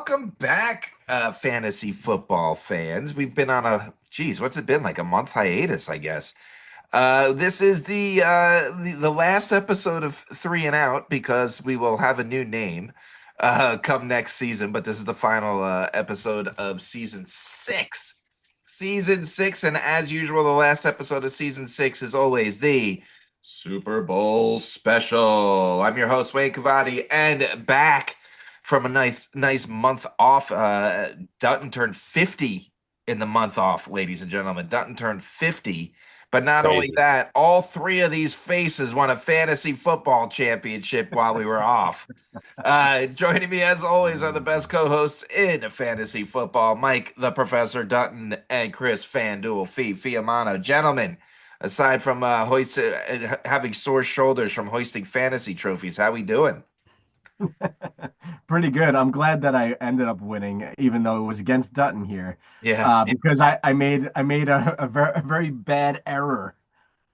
welcome back, fantasy football fans. We've been on what's it been, like a month hiatus, I guess. This is the last episode of Three and Out because we will have a new name come next season, but this is the final episode of season six. Season six, and as usual, the last episode of season six is always the Super Bowl special. I'm your host, Wayne Cavati, and back from a nice month off. Dutton turned 50 in the month off, ladies and gentlemen. Dutton turned 50. But not only Crazy. that, all three of these faces won a fantasy football championship while we were off. Joining me, as always, are the best co-hosts in fantasy football, Mike, the Professor Dutton, and Chris Fanduel Fee Fiamano. Gentlemen, aside from having sore shoulders from hoisting fantasy trophies, how we doing? Pretty good. I'm glad that I ended up winning, even though it was against Dutton here, Yeah. because I made a very bad error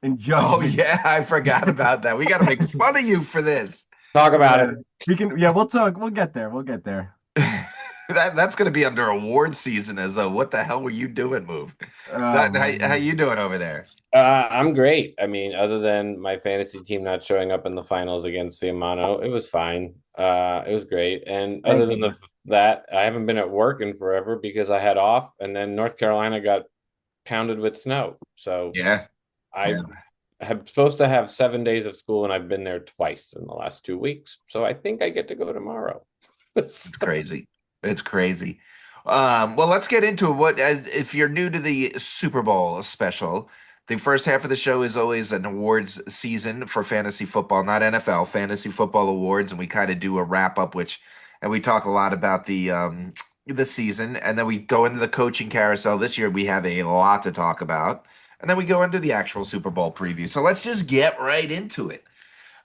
in Oh judgment. yeah, I forgot about that. We got to make fun of you for this. Uh, Talk about it. we can, yeah, we'll talk. We'll get there. We'll get there. That's going to be under award season as a what the hell were you doing move. Oh Dutton, how man. you doing over there? I'm great. I mean, other than my fantasy team not showing up in the finals against Fiamano, it was fine. It was great. And other Thank than you. that, I haven't been at work in forever because I had off, and then North Carolina got pounded with snow. So Yeah, I yeah. am supposed to have 7 days of school, and I've been there twice in the last 2 weeks. So I think I get to go tomorrow. It's crazy. It's crazy. Well, let's get into it. As if you're new to the Super Bowl special, the first half of the show is always an awards season for fantasy football, not NFL, fantasy football awards, and we kind of do a wrap up, and we talk a lot about the season, and then we go into the coaching carousel. This year we have a lot to talk about, and then we go into the actual Super Bowl preview. So let's just get right into it.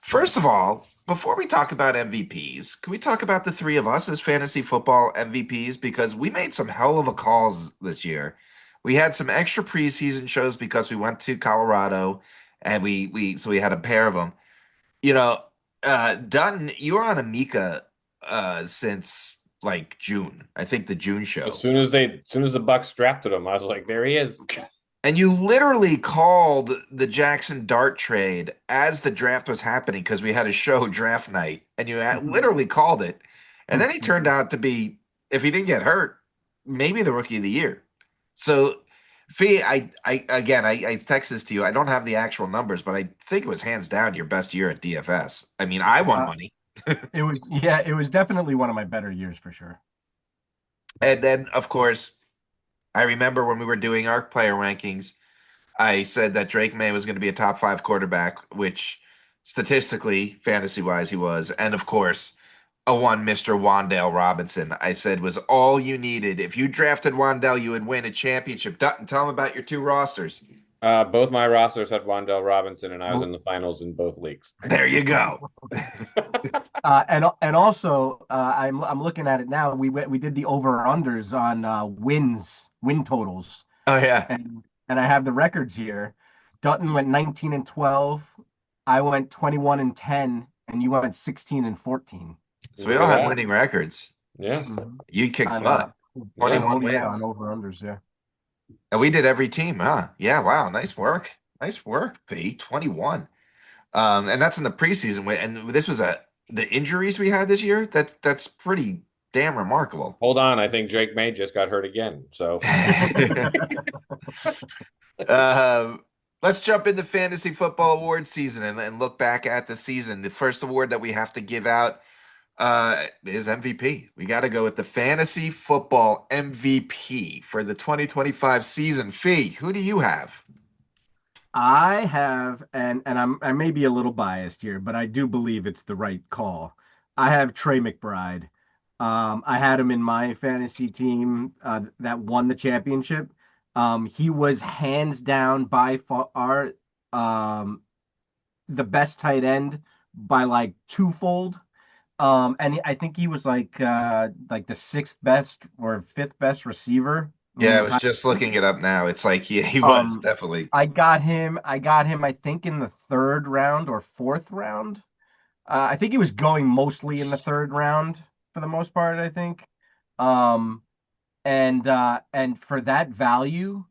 First of all, before we talk about MVPs, can we talk about the three of us as fantasy football MVPs? Because we made some hell of a calls this year. We had some extra preseason shows because we went to Colorado and we had a pair of them. You know, Dutton, you were on Amika since like June. I think the June As show. soon as the Bucks drafted him, I was like, there he is. And you literally called the Jackson Dart trade as the draft was happening because we had a show draft night, and literally called it. And then he turned out to be, if he didn't get hurt, maybe the rookie of the year. So, Fee, I text this to you. I don't have the actual numbers, but I think it was hands down your best year at DFS. I mean, I won Uh, money. it was definitely one of my better years for sure. And then, of course, I remember when we were doing our player rankings, I said that Drake May was going to be a top five quarterback, which statistically, fantasy wise, he was. And of course, a one Mr. Wandale Robinson, I said was all you needed. If you drafted Wandale, you would win a championship. Dutton, tell him about your two rosters. Both my rosters had Wandell Robinson, and I was in the finals in both leagues. There you go. And also, I'm looking at it now. We did the over unders on win totals, Oh, yeah. and I have the records here. Dutton went 19 and 12. I went 21 and 10, and you went 16 and 14. So we Look all at had that. winning records. Yeah. Mhm. You kicked On butt. Yeah. 21 yeah, wins. on over unders, yeah. And we did every team, huh? Yeah, wow. Nice work. Nice work, P. 21. And that's in the preseason. And this was the injuries we had this year. That's pretty damn remarkable. Hold on, I think Drake May just got hurt again. So Um, let's jump into fantasy football award season and look back at the season. The first award that we have to give out is MVP. We got to go with the fantasy football MVP for the 2025 season. Fee, who do you have? I have, I may be a little biased here, but I do believe it's the right call. I have Trey McBride. I had him in my fantasy team that won the championship. He was hands down by far um, the best tight end by like twofold. I think he was like the sixth best or fifth best receiver in the Yeah, I was entire just league. looking it up now. It's like he was Um, definitely. I got him, I think in the third round or fourth round. I think he was going mostly in the third round for the most part, I think. Um, and for that value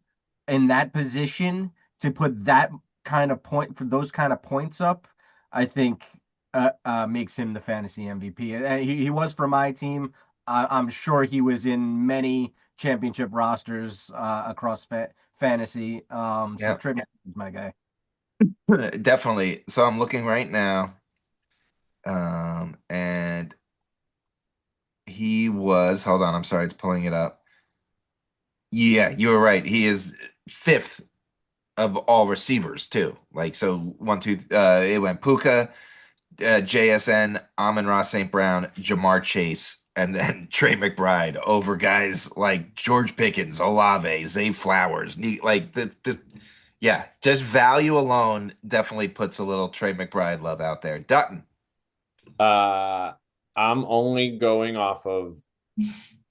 in that position to put that kind of point for those kind of points up, I think makes him the fantasy MVP. He was for my team. I'm sure he was in many championship rosters across fantasy. So Yeah, Trey McBride is my guy. definitely. So I'm looking right now, and he was. Hold on, I'm sorry, it's pulling it up. Yeah, you were right. He is fifth of all receivers too. Like so, one, two. It went Puka, JSN, Amon-Ra St. Brown, Jamar Chase, and then Trey McBride over guys like George Pickens, Olave, Zay Flowers. Like yeah, just value alone definitely puts a little Trey McBride love out there. Dutton. Uh, I'm only going off of,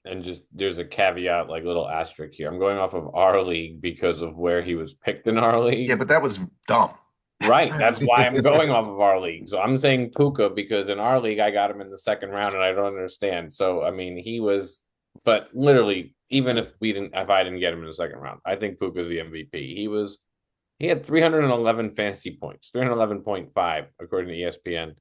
and just there's a caveat, like little asterisk here. I'm going off of our league because of where he was picked in our Yeah, league. but that was dumb. Right. That's why I'm going off of our league. So I'm saying Puka because in our league I got him in the second round and I don't understand. So I mean he was, but literally, even if I didn't get him in the second round, I think Puka's the MVP. He had 311 fantasy points, 311.5 according to ESPN.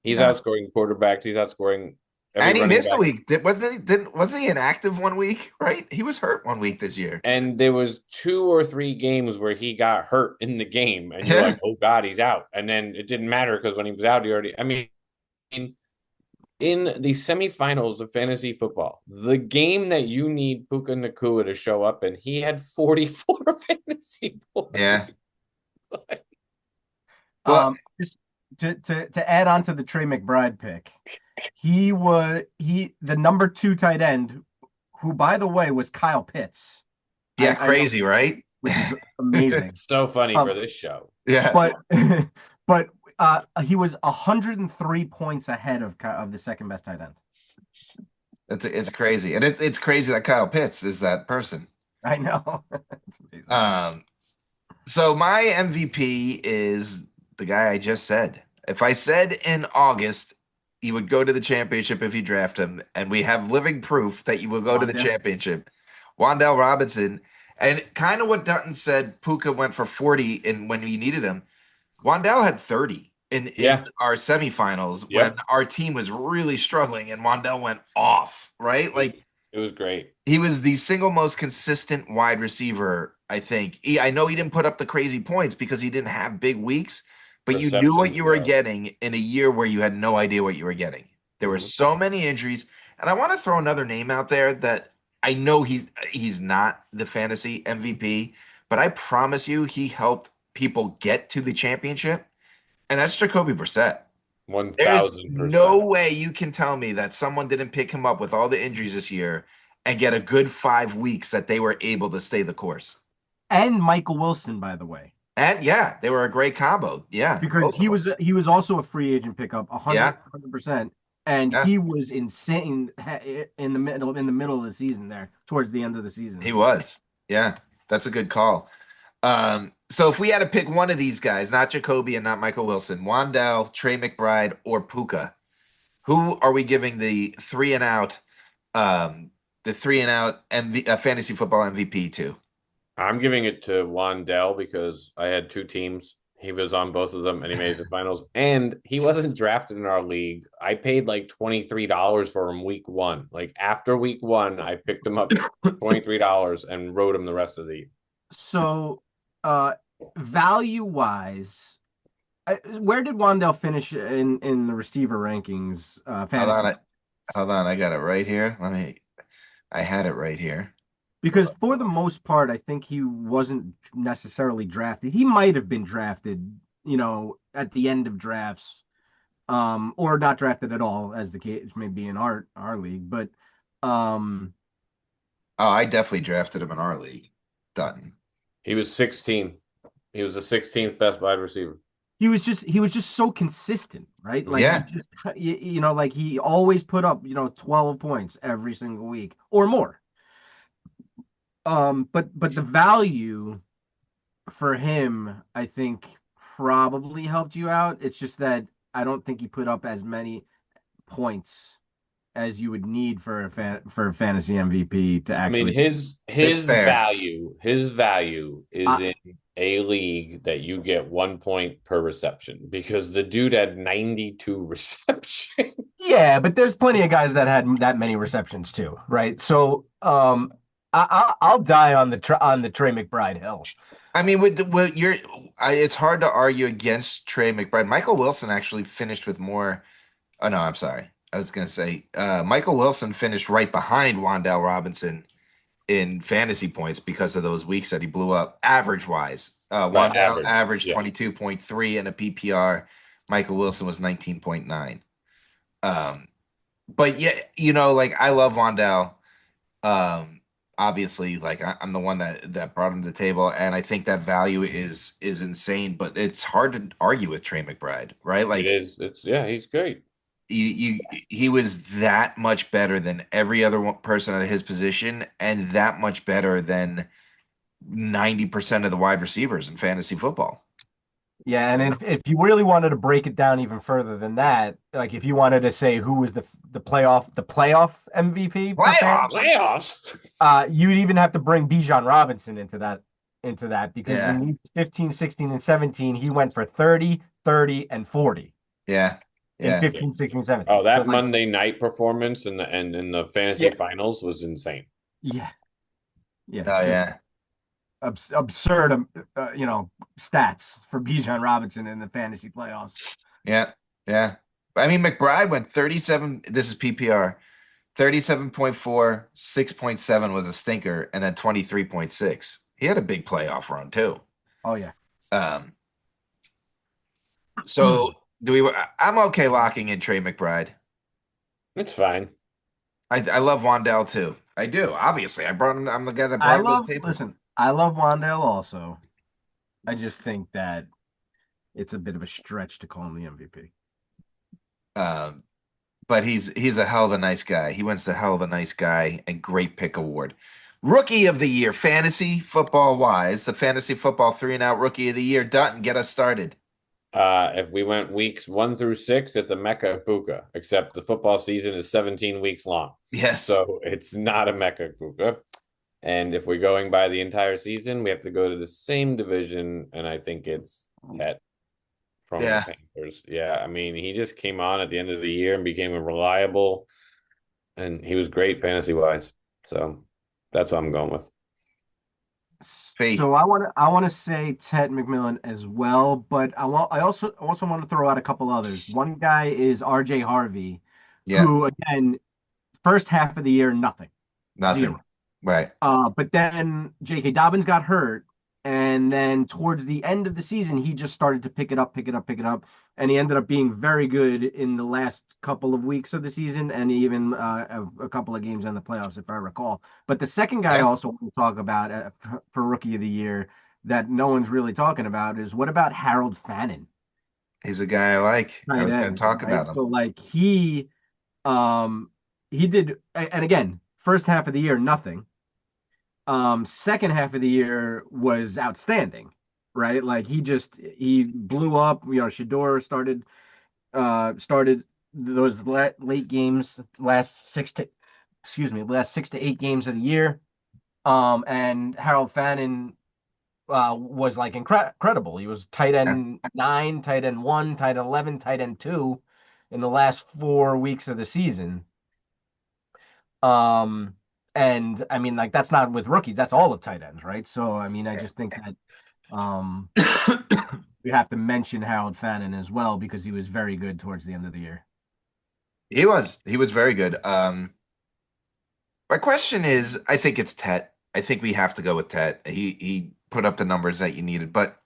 He's Yeah. outscoring quarterbacks, he's outscoring every And he running missed a back. week. Wasn't he inactive one week, right? He was hurt one week this year. And there was 2 or 3 games where he got hurt in the game, and you're Yeah. like, "Oh God, he's out." And then it didn't matter because when he was out, he already. I mean, in the semifinals of fantasy football, the game that you need Puka Nakua to show up in, he had 44 fantasy Yeah. points. Well, Just to add on to the Trey McBride pick, he the number two tight end, who by the way was Kyle Pitts. yeah, I know, crazy, right? which is amazing. It's so funny Um, for this show. Yeah. but but he was 103 points ahead of the second best tight end. It's crazy. And it's crazy that Kyle Pitts is that person. I know. It's amazing. Um, so my MVP is the guy I just said. If I said in August he would go to the championship if you draft him, and we have living proof that you will go to the Wanda. championship, Wandell Robinson, and kind of what Dutton said, Puka went for 40 in when we needed him. Wandell had 30 in Yeah. our semifinals when Yep. our team was really struggling, and Wandell went off, right? It, Like it was great he was the single most consistent wide receiver, I think. I know he didn't put up the crazy points because he didn't have big weeks, but you knew what receptions. you were Though. getting in a year where you had no idea what you were getting. There were Mhm. so many injuries, and I want to throw another name out there that I know he's not the fantasy MVP, but I promise you he helped people get to the championship, and that's Jacoby Brissett. One There's thousand no percent. way you can tell me that someone didn't pick him up with all the injuries this year and get a good 5 weeks that they were able to stay the course. And Michael Wilson, by the way, And yeah, they were a great combo. Yeah, because both of them. he was also a free agent pickup, Yeah, 100%, and yeah, he was insane in the middle of the season there, towards the end of the he season. was. Yeah, that's a good call. So if we had to pick one of these guys, not Jacoby and not Michael Wilson, Wandell, Trey McBride, or Puka, who are we giving um, the three and out fantasy football MVP to? I'm giving it to Wandell because I had 2 teams. He was on both of them and he made the finals. And he wasn't drafted in our league. I paid like $23 for him week one. Like after week one, I picked him up $23 and rode him the rest of the year. So, value wise, where did Wandell finish in the receiver rankings, Hold on, fantasy? hold on, I got it right here. I had it right here. Because for the most part, I think he wasn't necessarily drafted. He might have been drafted, at the end of drafts, or not drafted at all, as the case may be in our league. But um, Oh, I definitely drafted him in our league. Done. He was 16. He was the 16th best wide receiver. he was just so consistent, right? Like he Yeah, just like he always put up 12 points every single week or more. But the value for him, I think, probably helped you out. It's just that I don't think he put up as many points as you would need for a fantasy MVP to I mean, actually. It's fair. his value is I, in a league that you get 1 point per reception because the dude had 92 receptions. yeah, but there's plenty of guys that had that many receptions too, right? So, I'll die on on the Trey McBride hill. I mean, it's hard to argue against Trey McBride. Michael Wilson actually finished with more. Oh no, I'm sorry. I was gonna say Michael Wilson finished right behind Wan'Dale Robinson in fantasy points because of those weeks that he blew up average wise. Right, Wan'Dale average. averaged Yeah. 22.3 in a PPR. Michael Wilson was 19.9. Um, but yeah, like I love Wan'Dale. Um, obviously, like I'm the one that brought him to the table, and I think that value is insane. But it's hard to argue with Trey McBride, right? It Like is. It's yeah, he's great. he was that much better than every other person at his position, and that much better than 90% of the wide receivers in fantasy football. Yeah, and if you really wanted to break it down even further than that, like if you wanted to say who was the playoff MVP for fantasy, Playoffs. Playoffs. you'd even have to bring Bijan Robinson into that because Yeah, in weeks 15, 16, and 17, he went for 30, 30, and 40 yeah, in yeah, 15, 16, Oh, 17. So that like, Monday night performance in the fantasy yeah, finals was insane. yeah, yeah, oh just yeah, absurd, stats for Bijan Robinson in the fantasy playoffs. yeah, yeah. I mean, McBride went 37. This is PPR. 37.4, 6.7 was a stinker, and then 23.6. He had a big playoff run too. Oh yeah. Um, so do we? I'm okay locking in Trey McBride. It's fine. I love Wandell too. I do. Obviously, I brought him. I'm the guy that I brought him to the love, table. listen, I love Wandale also. I just think that it's a bit of a stretch to call him the MVP. Um, but he's a hell of a nice guy. He wins the hell of a nice guy and great pick award. Rookie of the year, fantasy football wise, the fantasy football 3 and out rookie of the year. Dutton, get us started. If we went weeks 1 through 6, it's a Mecca Puka, except the football season is 17 weeks long. Yes. So it's not a Mecca Puka. And if we're going by the entire season, we have to go to the same division, and I think it's Pet from the Yeah. Panthers. Yeah, I mean, he just came on at the end of the year and became a reliable, and he was great fantasy wise. So that's what I'm going with. Fee. So I want to say Ted McMillan as well, but I also want to throw out a couple others. One guy is RJ Harvey, Yeah. who again, first half of the year, nothing, Nothing. zero. Right. But then J.K. Dobbins got hurt, and then towards the end of the season, he just started to pick it up, pick it up, pick it up, and he ended up being very good in the last couple of weeks of the season, and even a couple of games in the playoffs, if I recall. But the second guy I Yeah. also want to talk about for Rookie of the Year that no one's really talking about is what about Harold Fannin, He's a guy I like. I tight was going to end, talk right? about him. So like um, he did, and again, first half of the year, nothing. Second half of the year was outstanding, right? Like he blew up. Shador started those late games, last 6 to 8 games of the year. And Harold Fannin was like incredible. He was tight Yeah. end 9, tight end 1, tight end 11, tight end 2 in the last 4 weeks of the season. Um, and I mean, like that's not with rookies, that's all of tight ends, right? So I mean, I just think that um we have to mention Harold Fannin as well because he was very good towards the end of the year. He was very good. My question is, I think it's Tet. I think we have to go with Tet. He put up the numbers that you needed, but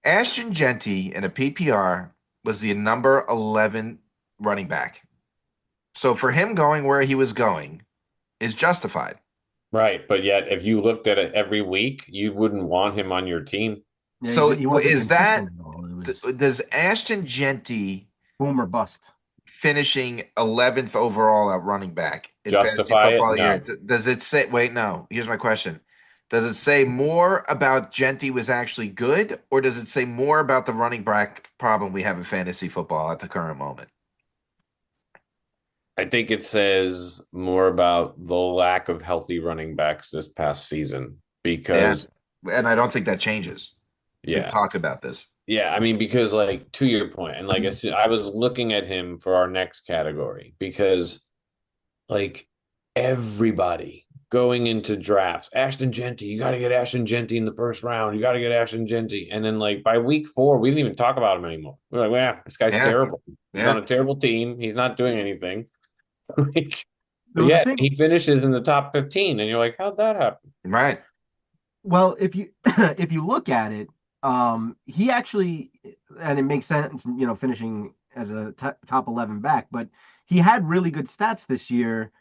Ashton Genty in a PPR was the number 11 running back. So for him going where he was going is justified. Right, but yet if you looked at it every week, you wouldn't want him on your team. Yeah, So he wasn't is that consistent at all. It was does Ashton Genty boom or bust. finishing 11th overall at running back in fantasy Justify it? football year? No. Does it say, wait, no, here's my question. Does it say more about Genty was actually good, or does it say more about the running back problem we have in fantasy football at the current moment? I think it says more about the lack of healthy running backs this past season Yeah. because, And I don't think that changes. We've yeah, talked about this. yeah. I mean, because like to your point, and like I was looking at him for our next category because like everybody going into drafts, Ashton Genty, you got to get Ashton Genty in the first round. You got to get Ashton Genty, and then like by week 4, we didn't even talk about him anymore. We're like, well, this guy's Yeah. terrible. He's on Yeah. a terrible team. He's not doing anything. Like, but So the yet thing, he finishes in the top 15, and you're like, how'd that happen? Right. well, if you if you look at it, he actually, and it makes sense, finishing as a top 11 back, but he had really good stats this year.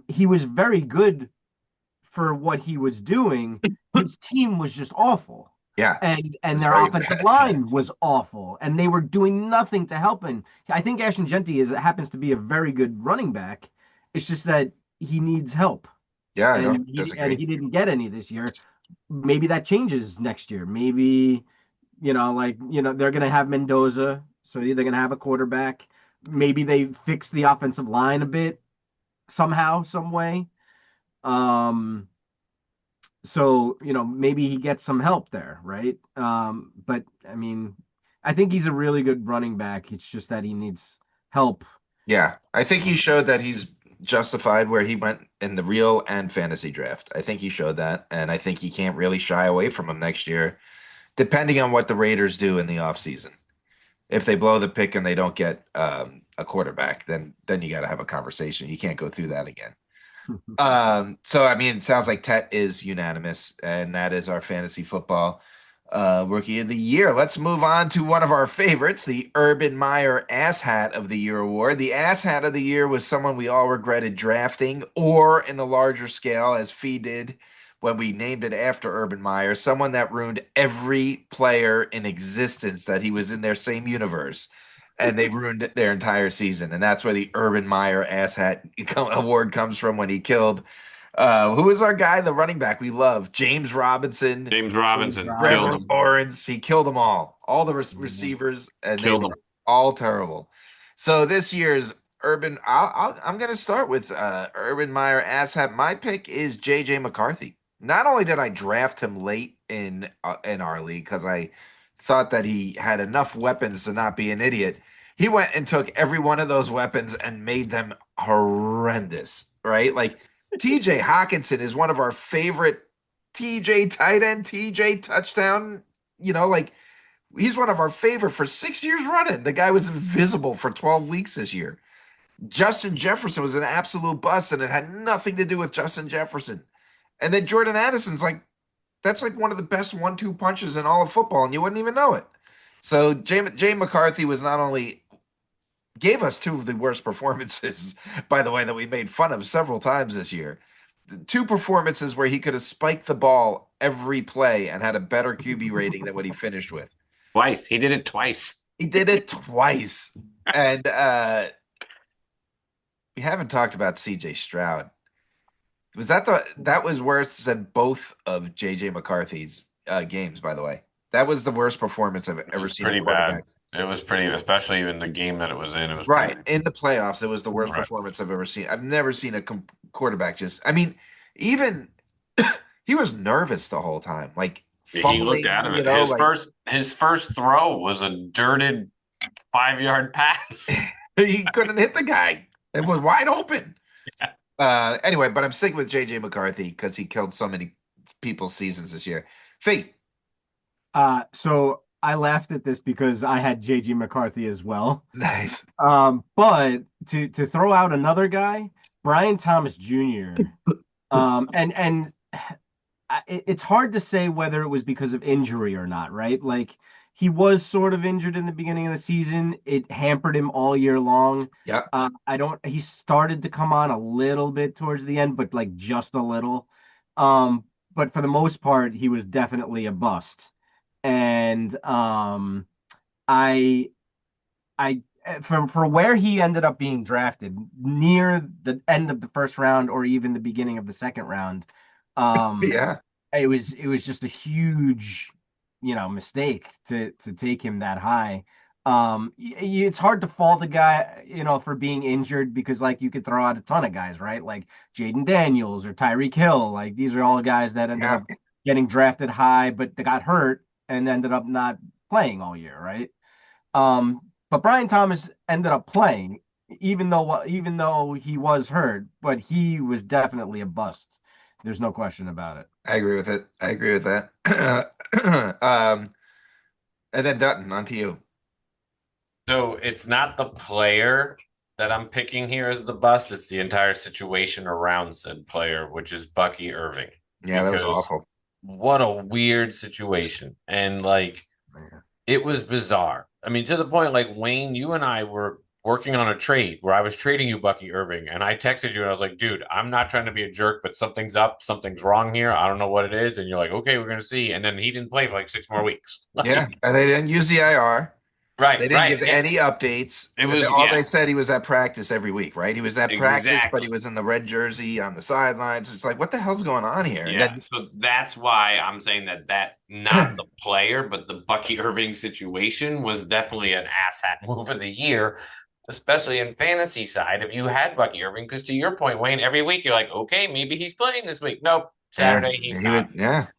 He was very good for what he was doing. His team was just awful. Yeah. And It's a their very offensive bad team. line was awful, and they were doing nothing to help him. I think Ashton Genty happens to be a very good running back. It's just that he needs help, Yeah, I and don't he disagree. didn't get any this year. Maybe that changes next year. Maybe they're gonna have Mendoza, so they're gonna have a quarterback. Maybe they fix the offensive line a bit somehow, some way. Um, so maybe he gets some help there, right? But I mean, I think he's a really good running back. It's just that he needs help. Yeah. I think he Um, showed that he's justified where he went in the real and fantasy draft. I think he showed that. And I think you can't really shy away from him next year, depending on what the Raiders do in the offseason. If they blow the pick and they don't get a quarterback, then you got to have a conversation. You can't go through that again. So I mean, it sounds like Tet is unanimous, and that is our fantasy football rookie of the year. Let's move on to one of our favorites, the Urban Meyer Ass Hat of the Year award. The Ass Hat of the Year was someone we all regretted drafting, or in a larger scale, as Fee did when we named it after Urban Meyer, someone that ruined every player in existence that he was in their same universe. And they ruined their entire season. And that's where the Urban Meyer asshat award comes from when he killed. Who was our guy, the running back we love? James Robinson, James James Robinson killed Trevor him. Robinson. Lawrence. He killed them all the Yeah. receivers, and they Killed were him. all terrible. So this year's Urban, I'm going to start with Urban Meyer asshat. My pick is J.J. McCarthy. Not only did I draft him late in our league because I thought that he had enough weapons to not be an idiot, he went and took every one of those weapons and made them horrendous, right? Like TJ Hawkinson is one of our favorite TJ tight end, TJ touchdown, like he's one of our favorite for 6 years running. The guy was invisible for 12 weeks this year. Justin Jefferson was an absolute bust, and it had nothing to do with Justin Jefferson. And then Jordan Addison's like, that's like one of the best 1-2 punches in all of football, and you wouldn't even know it. So Jay McCarthy was not only gave us two of the worst performances, by the way, that we made fun of several times this year. The two performances where he could have spiked the ball every play and had a better QB rating than what he finished with. Twice. He did it twice. He did it twice. And we haven't talked about CJ Stroud. That was worse than both of JJ McCarthy's games, by the way. That was the worst performance I've It ever was seen a pretty bad. quarterback. It was pretty, especially in the game that it was in. It was pretty Right. In the playoffs, it was the worst right. performance I've ever seen. I've never seen a quarterback I mean, even he was nervous the whole time, like He looked fumbling, out of it. His like first throw was a dirted 5 yard pass. he couldn't hit the guy. It was wide open. Anyway, but I'm sticking with JJ McCarthy because he killed so many people's seasons this year. Fee. So I laughed at this because I had JJ McCarthy as well. Nice. But to throw out another guy, Brian Thomas Jr. And it's hard to say whether it was because of injury or not, right? Like he was sort of injured in the beginning of the season. It hampered him all year long. Yep. I don't. He started to come on a little bit towards the end, but like just a little. Um, but for the most part, he was definitely a bust. And I I for where he ended up being drafted near the end of the first round or even the beginning of the second round, um, Yeah. it was just a huge, mistake to take him that high. It's hard to fault the guy, for being injured because like you could throw out a ton of guys, right? Like Jaden Daniels or Tyreek Hill. Like these are all guys that ended Yeah, up getting drafted high, but they got hurt and ended up not playing all year, right? But Brian Thomas ended up playing, even though he was hurt, but he was definitely a bust. There's no question about it. I agree with it. I agree with that. And then Dutton, on to you. So it's not the player that I'm picking here as the bust, it's the entire situation around said player, which is Bucky Irving. Yeah, that was Because awful. what a weird situation. And like it was bizarre. I mean, to the point like Wayne, you and I were working on a trade where I was trading you Bucky Irving, and I texted you and I was like, dude, I'm not trying to be a jerk, but something's up, something's wrong here. I don't know what it is. And you're like, okay, we're gonna see. And then he didn't play for like 6 more weeks. Yeah, and they didn't use the IR. Right, They didn't right. give any updates. It was All they said he was at practice every week, right? He was at practice, but he exactly. was in the red jersey on the sidelines. It's like, what the hell's going on here? And Yeah, then, so that's why I'm saying that not the player, but the Bucky Irving situation was definitely an asshat move of the year, especially in fantasy side. If you had Bucky Irving, because to your point, Wayne, every week you're like, okay, maybe he's playing this week. Nope, Saturday he's not.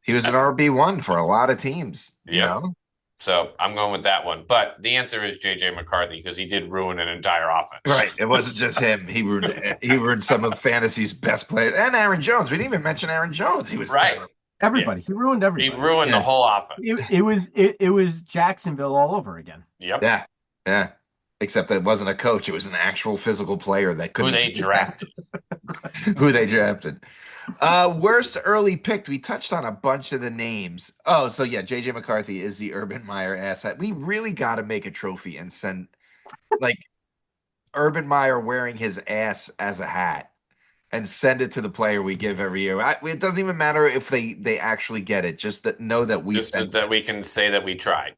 he was an RB1 for a lot of teams, you Yep. know? So I'm going with that one. But the answer is JJ McCarthy because he did ruin an entire offense. Right. It wasn't just him. He ruined some of fantasy's best players. And Aaron Jones. We didn't even mention Aaron Jones. He was right. terrible. Everybody. He ruined He everybody. ruined the whole offense. It was Jacksonville all over again. Yep. Yeah. Yeah. Except that it wasn't a coach. It was an actual physical player that Who couldn't they drafted. who they drafted. Worst early pick. We touched on a bunch of the names. Oh, so yeah, JJ McCarthy is the Urban Meyer asset. We really got to make a trophy and send like Urban Meyer wearing his ass as a hat and send it to the player we give every year. It doesn't even matter if they actually get it. Just that know that we Just sent that we can say that we tried.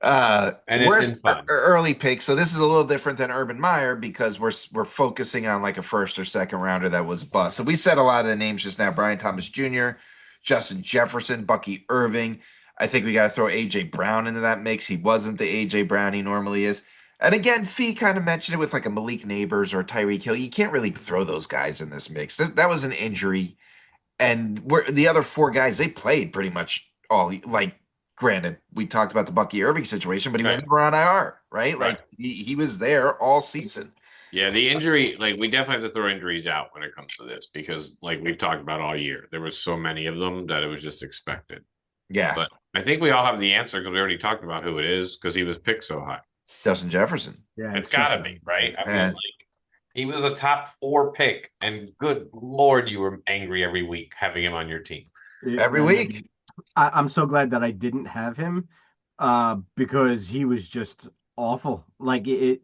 And worst it's in fun. early pick. So this is a little different than Urban Meyer because we're focusing on like a first or second rounder that was a bust. So we said a lot of the names just now: Brian Thomas Jr., Justin Jefferson, Bucky Irving. I think we got to throw AJ Brown into that mix. He wasn't the AJ Brown he normally is. And again, Fee kind of mentioned it with like a Malik Neighbors or Tyreek Hill. You can't really throw those guys in this mix. That was an injury, and the other four guys they played pretty much all like. Granted, we talked about the Bucky Irving situation, but he was never on IR, right? Like he was there all season. Yeah, the injury, like we definitely have to throw injuries out when it comes to this because, like we've talked about all year, there was so many of them that it was just expected. Yeah, but I think we all have the answer because we already talked about who it is because he was picked so high. Justin Jefferson. Yeah, it's got to be right. I mean, like he was a top 4 pick, and good Lord, you were angry every week having him on your team. Every week. I'm so glad that I didn't have him because he was just awful. Like you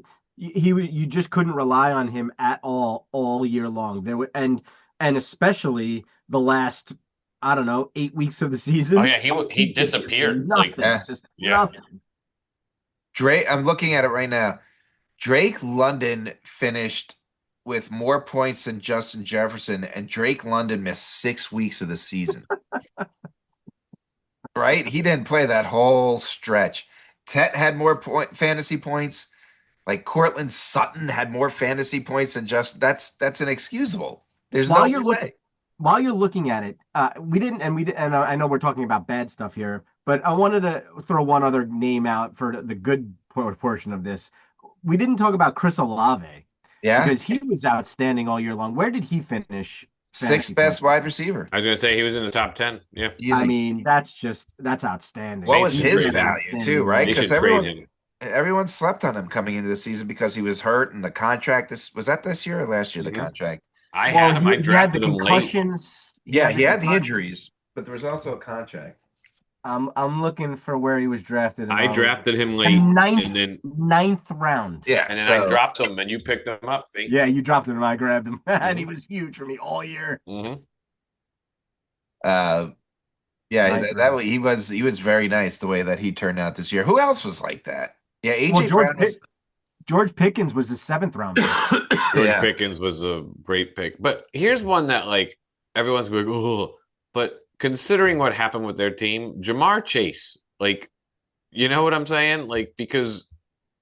just couldn't rely on him at all year long. And especially the last, I don't know, 8 weeks of the season. Oh yeah, he disappeared. Nothing, just nothing. Drake, I'm looking at it right now. Drake London finished with more points than Justin Jefferson, and Drake London missed 6 weeks of the season. Right? He didn't play that whole stretch. Tet had more fantasy points. Like Cortland Sutton had more fantasy points than that's inexcusable. There's no way. While you're looking at it, and I know we're talking about bad stuff here, but I wanted to throw one other name out for the good portion of this. We didn't talk about Chris Olave. Yeah. Because he was outstanding all year long. Where did he finish? 6th best wide receiver. I was going to say he was in the top 10. Yeah. Easy. I mean, that's outstanding. What was his value too, right? Because everyone slept on him coming into the season because he was hurt and the contract. Was that this year or last year? The contract. I had him. I drafted him late. Yeah, he had the injuries, but there was also a contract. I'm looking for where he was drafted. I drafted him late, ninth round. Yeah, and then I dropped him, and you picked him up. See? Yeah, you dropped him, and I grabbed him, and he was huge for me all year. Yeah, he was very nice the way that he turned out this year. Who else was like that? Yeah, AJ Brown George Pickens was the 7th round. George Pickens was a great pick, but here's one that like everyone's like, oh, but considering what happened with their team, Jamar Chase, like You know what I'm saying? Like, because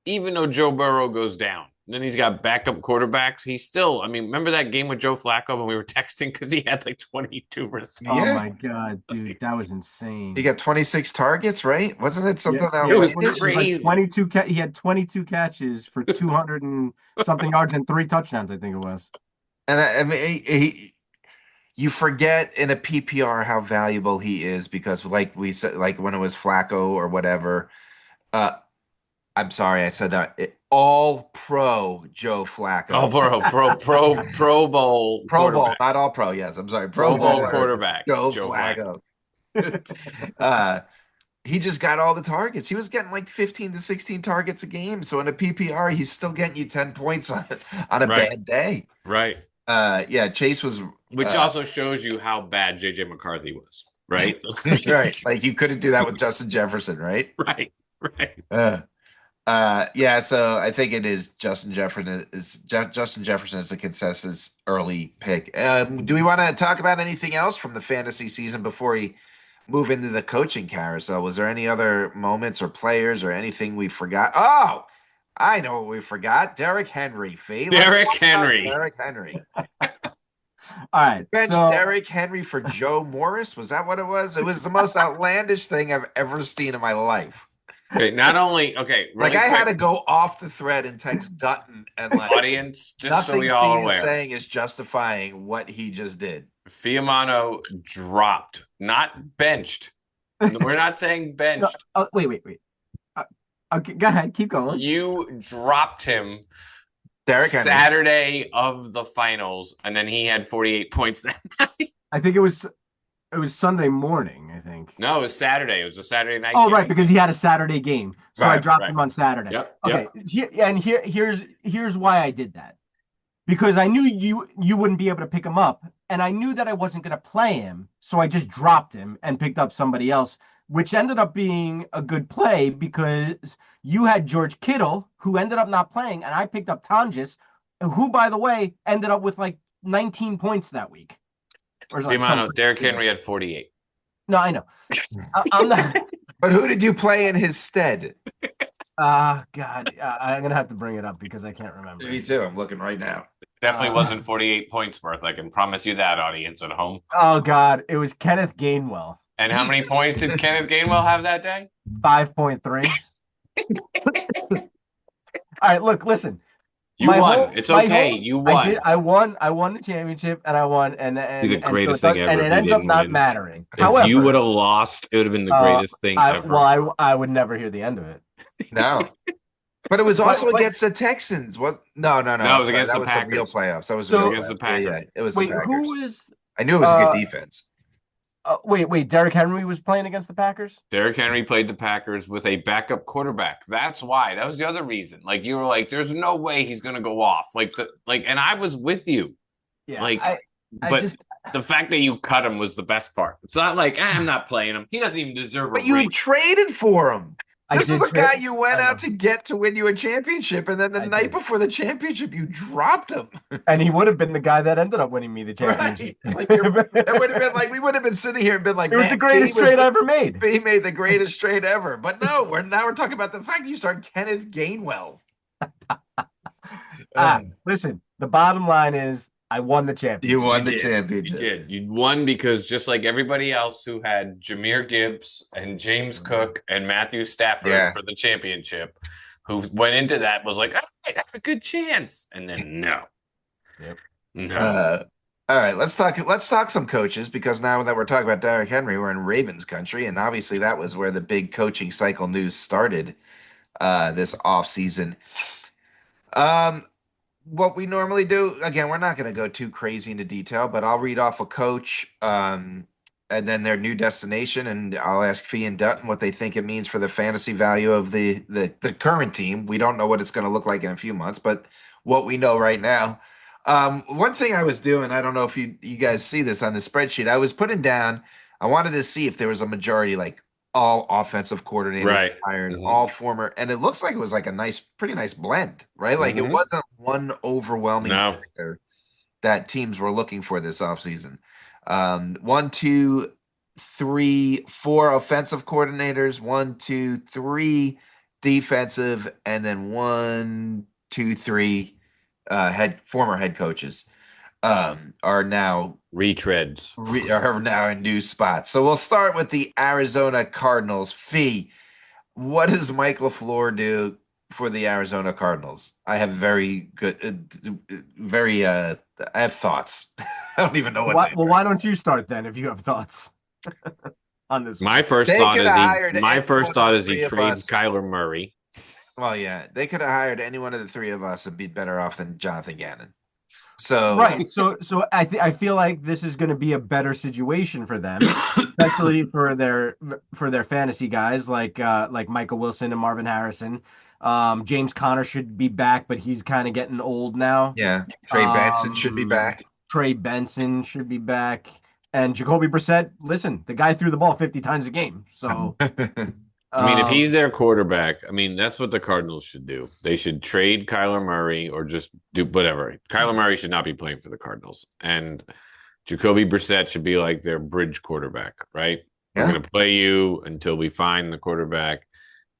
even though Joe Burrow goes down, then he's got backup quarterbacks. He's still, I mean, remember that game with Joe Flacco when we were texting because he had like 22 Oh receptions? Yeah. my God, dude, that was He insane. got 26 targets, right? Wasn't it Yeah, something It was it was outlandish? like crazy. 22 he had 22 catches for 200 and something yards and 3 touchdowns, I think it was. And I mean, you forget in a PPR how valuable he is because, like we said, like when it was Flacco or whatever. Uh, I'm sorry, I said that. All pro Joe Oh, Flacco. Pro Bowl Pro Bowl, quarterback. not all pro. Yes, I'm sorry. Pro Pro Bowl Bowler quarterback, Joe Joe Flacco. Flacco. uh, he just got all the targets. He was getting like 15 to 16 targets a game. So in a PPR, he's still getting you 10 points on a Right, bad day. right. Yeah, Chase was Which also shows you how bad JJ McCarthy was, right? right. Like you couldn't do that with Justin Jefferson, right? Right, right. Yeah, so I think it is Justin Jefferson is the consensus early pick. Do we want to talk about anything else from the fantasy season before we move into the coaching carousel? Was there any other moments or players or anything we forgot? Oh, I know what we forgot. Derrick Henry. Fee. Let's Derrick talk about Henry. Derrick Henry. All right, Bench so Derrick Henry for Joe Morris. Was that what it was? It was the most outlandish thing I've ever seen in my life. Okay, not only okay, Like really I had quick, to go off the thread and text Dutton and like audience, just so nothing we all Fee are is aware. saying is justifying what he just did. Fiamano dropped, not benched. We're not saying no, benched. wait. Uh, okay, go ahead, keep going. You dropped him Derrick Henry. Saturday of the finals, and then he had 48 points that night. I think it was Sunday morning, I think. No, it was Saturday. It was a Saturday night Oh, game. right, because he had a Saturday game. So I Right, dropped right. him on Saturday. Yep, Okay. yep. Here's why I did that. Because I knew you wouldn't be able to pick him up, and I knew that I wasn't going to play him, so I just dropped him and picked up somebody else, which ended up being a good play because you had George Kittle, who ended up not playing, and I picked up Tonjes, who, by the way, ended up with like 19 points that week. Or like some Fiamano, Derrick Henry had 48. No, I know. I'm not. But who did you play in his stead? God, I'm gonna have to bring it up because I can't remember. Me too. I'm looking right now. Definitely wasn't 48 points worth. I can promise you that, audience at home. Oh God, it was Kenneth Gainwell. And how many points did Kenneth Gainwell have that day? 5.3. All right, look, listen. You won. It's okay. You won. I won. I won the championship, and I won. And Be the greatest thing ever and if it you ends up didn't not win. mattering. If However, you would have lost, it would have been the greatest thing ever. I would never hear the end of it. No. But it was also But- against the Texans. No. No, it was against that the was Packers. the real playoffs. That was So- the real against the playoffs. Packers. Yeah, it was Wait, the Packers. who was? I knew it was a good defense. Wait. Derrick Henry was playing against the Packers. Derrick Henry played the Packers with a backup quarterback. That's why. That was the other reason. Like you were like, "There's no way he's gonna go off." And I was with you. Yeah, But the fact that you cut him was the best part. It's not like I'm not playing him. He doesn't even deserve But a you ring. traded for him. This is a guy you went I out to get to win you a championship, and then the night before the championship, you dropped him. And he would have been the guy that ended up winning me the championship. Right. Like it would have been like we would have been sitting here and been like, it was the greatest trade I ever made. He made the greatest trade ever. But no, we're talking about the fact that you started Kenneth Gainwell. Listen, the bottom line is I won the championship. You won the You championship. did. You won because just like everybody else who had Jahmyr Gibbs and James Cook and Matthew Stafford for the championship, who went into that was like, I have a good chance. And then no. Yep. No. All right, let's talk some coaches because now that we're talking about Derrick Henry, we're in Ravens country, and obviously that was where the big coaching cycle news started this offseason. What we normally do, again, we're not going to go too crazy into detail, but I'll read off a coach and then their new destination, and I'll ask Fee and Dutton what they think it means for the fantasy value of the current team. We don't know what it's going to look like in a few months, but what we know right now. One thing I was doing, I don't know if you guys see this on the spreadsheet, I was putting down, I wanted to see if there was a majority, like all offensive coordinator hired, all former, and it looks like it was like a pretty nice blend, right? Like it wasn't one overwhelming factor that teams were looking for this offseason. 1, 2, 4 offensive coordinators, 1, 2, 3 defensive, and then 1, 2, 3 former head coaches are now Retreads. are now in new spots. So we'll start with the Arizona Cardinals. Fee, what does Mike LaFleur do for the Arizona Cardinals? I have very good, I have thoughts. I don't even know what they Well, why don't you start then if you have thoughts on this one? My first They thought could is have he. hired My any first one of thought the is he three of trades us. Kyler Murray. Well, yeah, they could have hired any one of the three of us and be better off than Jonathan Gannon. So, Right. So I feel like this is going to be a better situation for them, especially for their fantasy guys like Michael Wilson and Marvin Harrison. James Conner should be back, but he's kind of getting old now. yeah, Trey Benson should be Um, back. Trey Benson should be back, and Jacoby Brissett. Listen, the guy threw the ball 50 times a game. So, I mean, if he's um, their quarterback, I mean, that's what the Cardinals should do. They should trade Kyler Murray or just do whatever. Kyler Murray should not be playing for the Cardinals. And Jacoby Brissett should be like their bridge quarterback, right? We're Yeah. going to play you until we find the quarterback.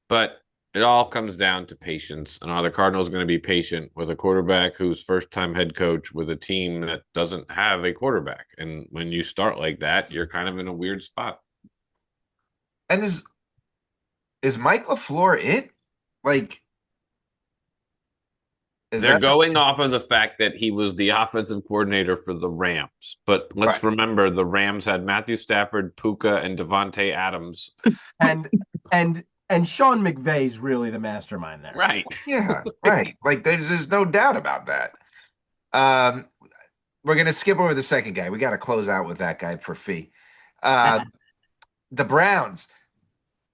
But it all comes down to patience. And are the Cardinals going to be patient with a quarterback who's first time head coach with a team that doesn't have a quarterback? And when you start like that, you're kind of in a weird spot. And is Mike LaFleur it? Like, is They're that going off of the fact that he was the offensive coordinator for the Rams. But let's right? remember the Rams had Matthew Stafford, Puka, and Devontae Adams. and and Sean McVay's really the mastermind there. Right. Yeah, right. Like, there's no doubt about that. Um, we're gonna skip over the second guy. We got to close out with that guy for Fee. The Browns.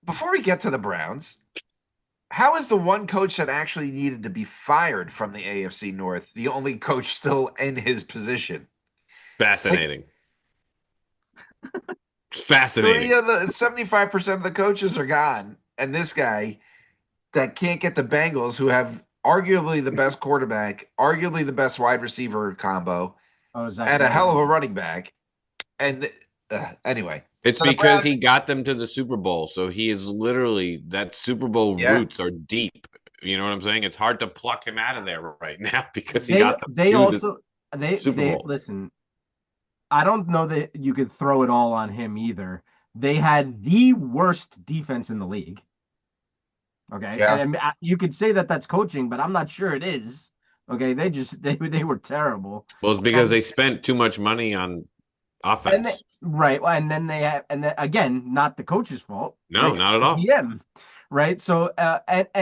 Before we get to the Browns, how is the one coach that actually needed to be fired from the AFC North the only coach still in his position? Fascinating. It's Three fascinating. of the 75% of the coaches are gone, and this guy that can't get the Bengals, who have arguably the best quarterback, arguably the best wide receiver combo, Oh, Zach and a hell of a Wilson. running back. And anyway, It's so the because Browns, he got them to the Super Bowl. So he is literally that Super Bowl yeah, roots are deep. You know what I'm saying? It's hard to pluck him out of there right now because he They got them they to this also Super they Bowl. listen. I don't know that you could throw it all on him either. They had the worst defense in the league. Okay, yeah, and you could say that that's coaching, but I'm not sure it is. Okay, they were terrible, Well, it's because and they spent too much money on and offense. right, and then they have, and then again, not the coach's fault, No, right? not It's at the all. GM, right? So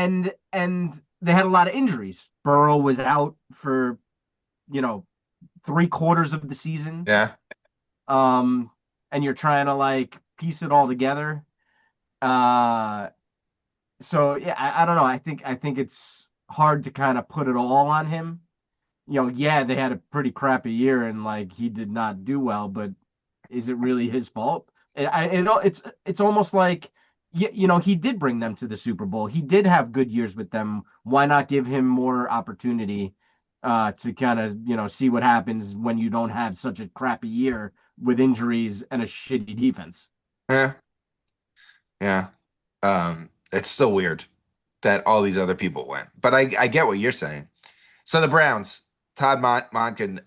and they had a lot of injuries. Burrow was out for you know 3/4 of the season. yeah. Um, and you're trying to like piece it all together. Uh, so yeah, I don't know. I think it's hard to kind of put it all on him. Yeah, they had a pretty crappy year and like he did not do well, but is it really his fault? It's almost like he did bring them to the Super Bowl. He did have good years with them. Why not give him more opportunity to kind of see what happens when you don't have such a crappy year with injuries and a shitty defense? Yeah. Yeah. It's still weird that all these other people went, but I get what you're saying. So the Browns, Todd Monken,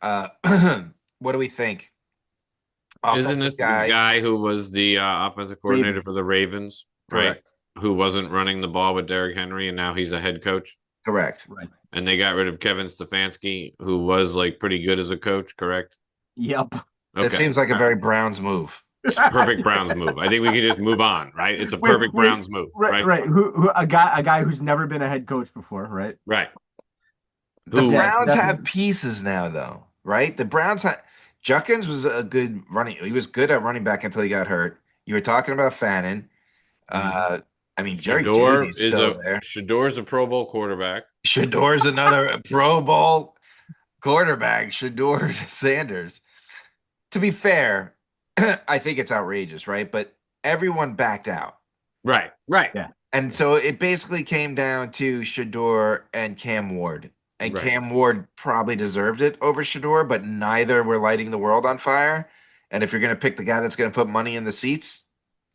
what do we think? Isn't Offensive this the guy, guy who was the offensive coordinator Ravens. for the Ravens, right? correct, Who wasn't running the ball with Derrick Henry, and now he's a head coach. correct. Right. And they got rid of Kevin Stefanski, who was like pretty good as a coach, correct? Yep. It Okay. seems like a very Browns move. Perfect Browns move. I think we could just move on, right? It's a Wait, perfect wait, Browns move, right, right? right. Who a guy who's never been a head coach before, right? Right. The Who Browns have Definitely. pieces now, though, right? The Browns had Juckins was a good running. He was good at running back until he got hurt. You were talking about Fannin. Mhm. Uh, I mean, Jerry Judy's still there. Shador's a Pro Bowl quarterback. Shador's another Pro Bowl quarterback. Shador Sanders. To be fair, I think it's outrageous, right? But everyone backed out. Right, right, Yeah. And so it basically came down to Shador and Cam Ward. And right. Cam Ward probably deserved it over Shador, but neither were lighting the world on fire. And if you're going to pick the guy that's going to put money in the seats,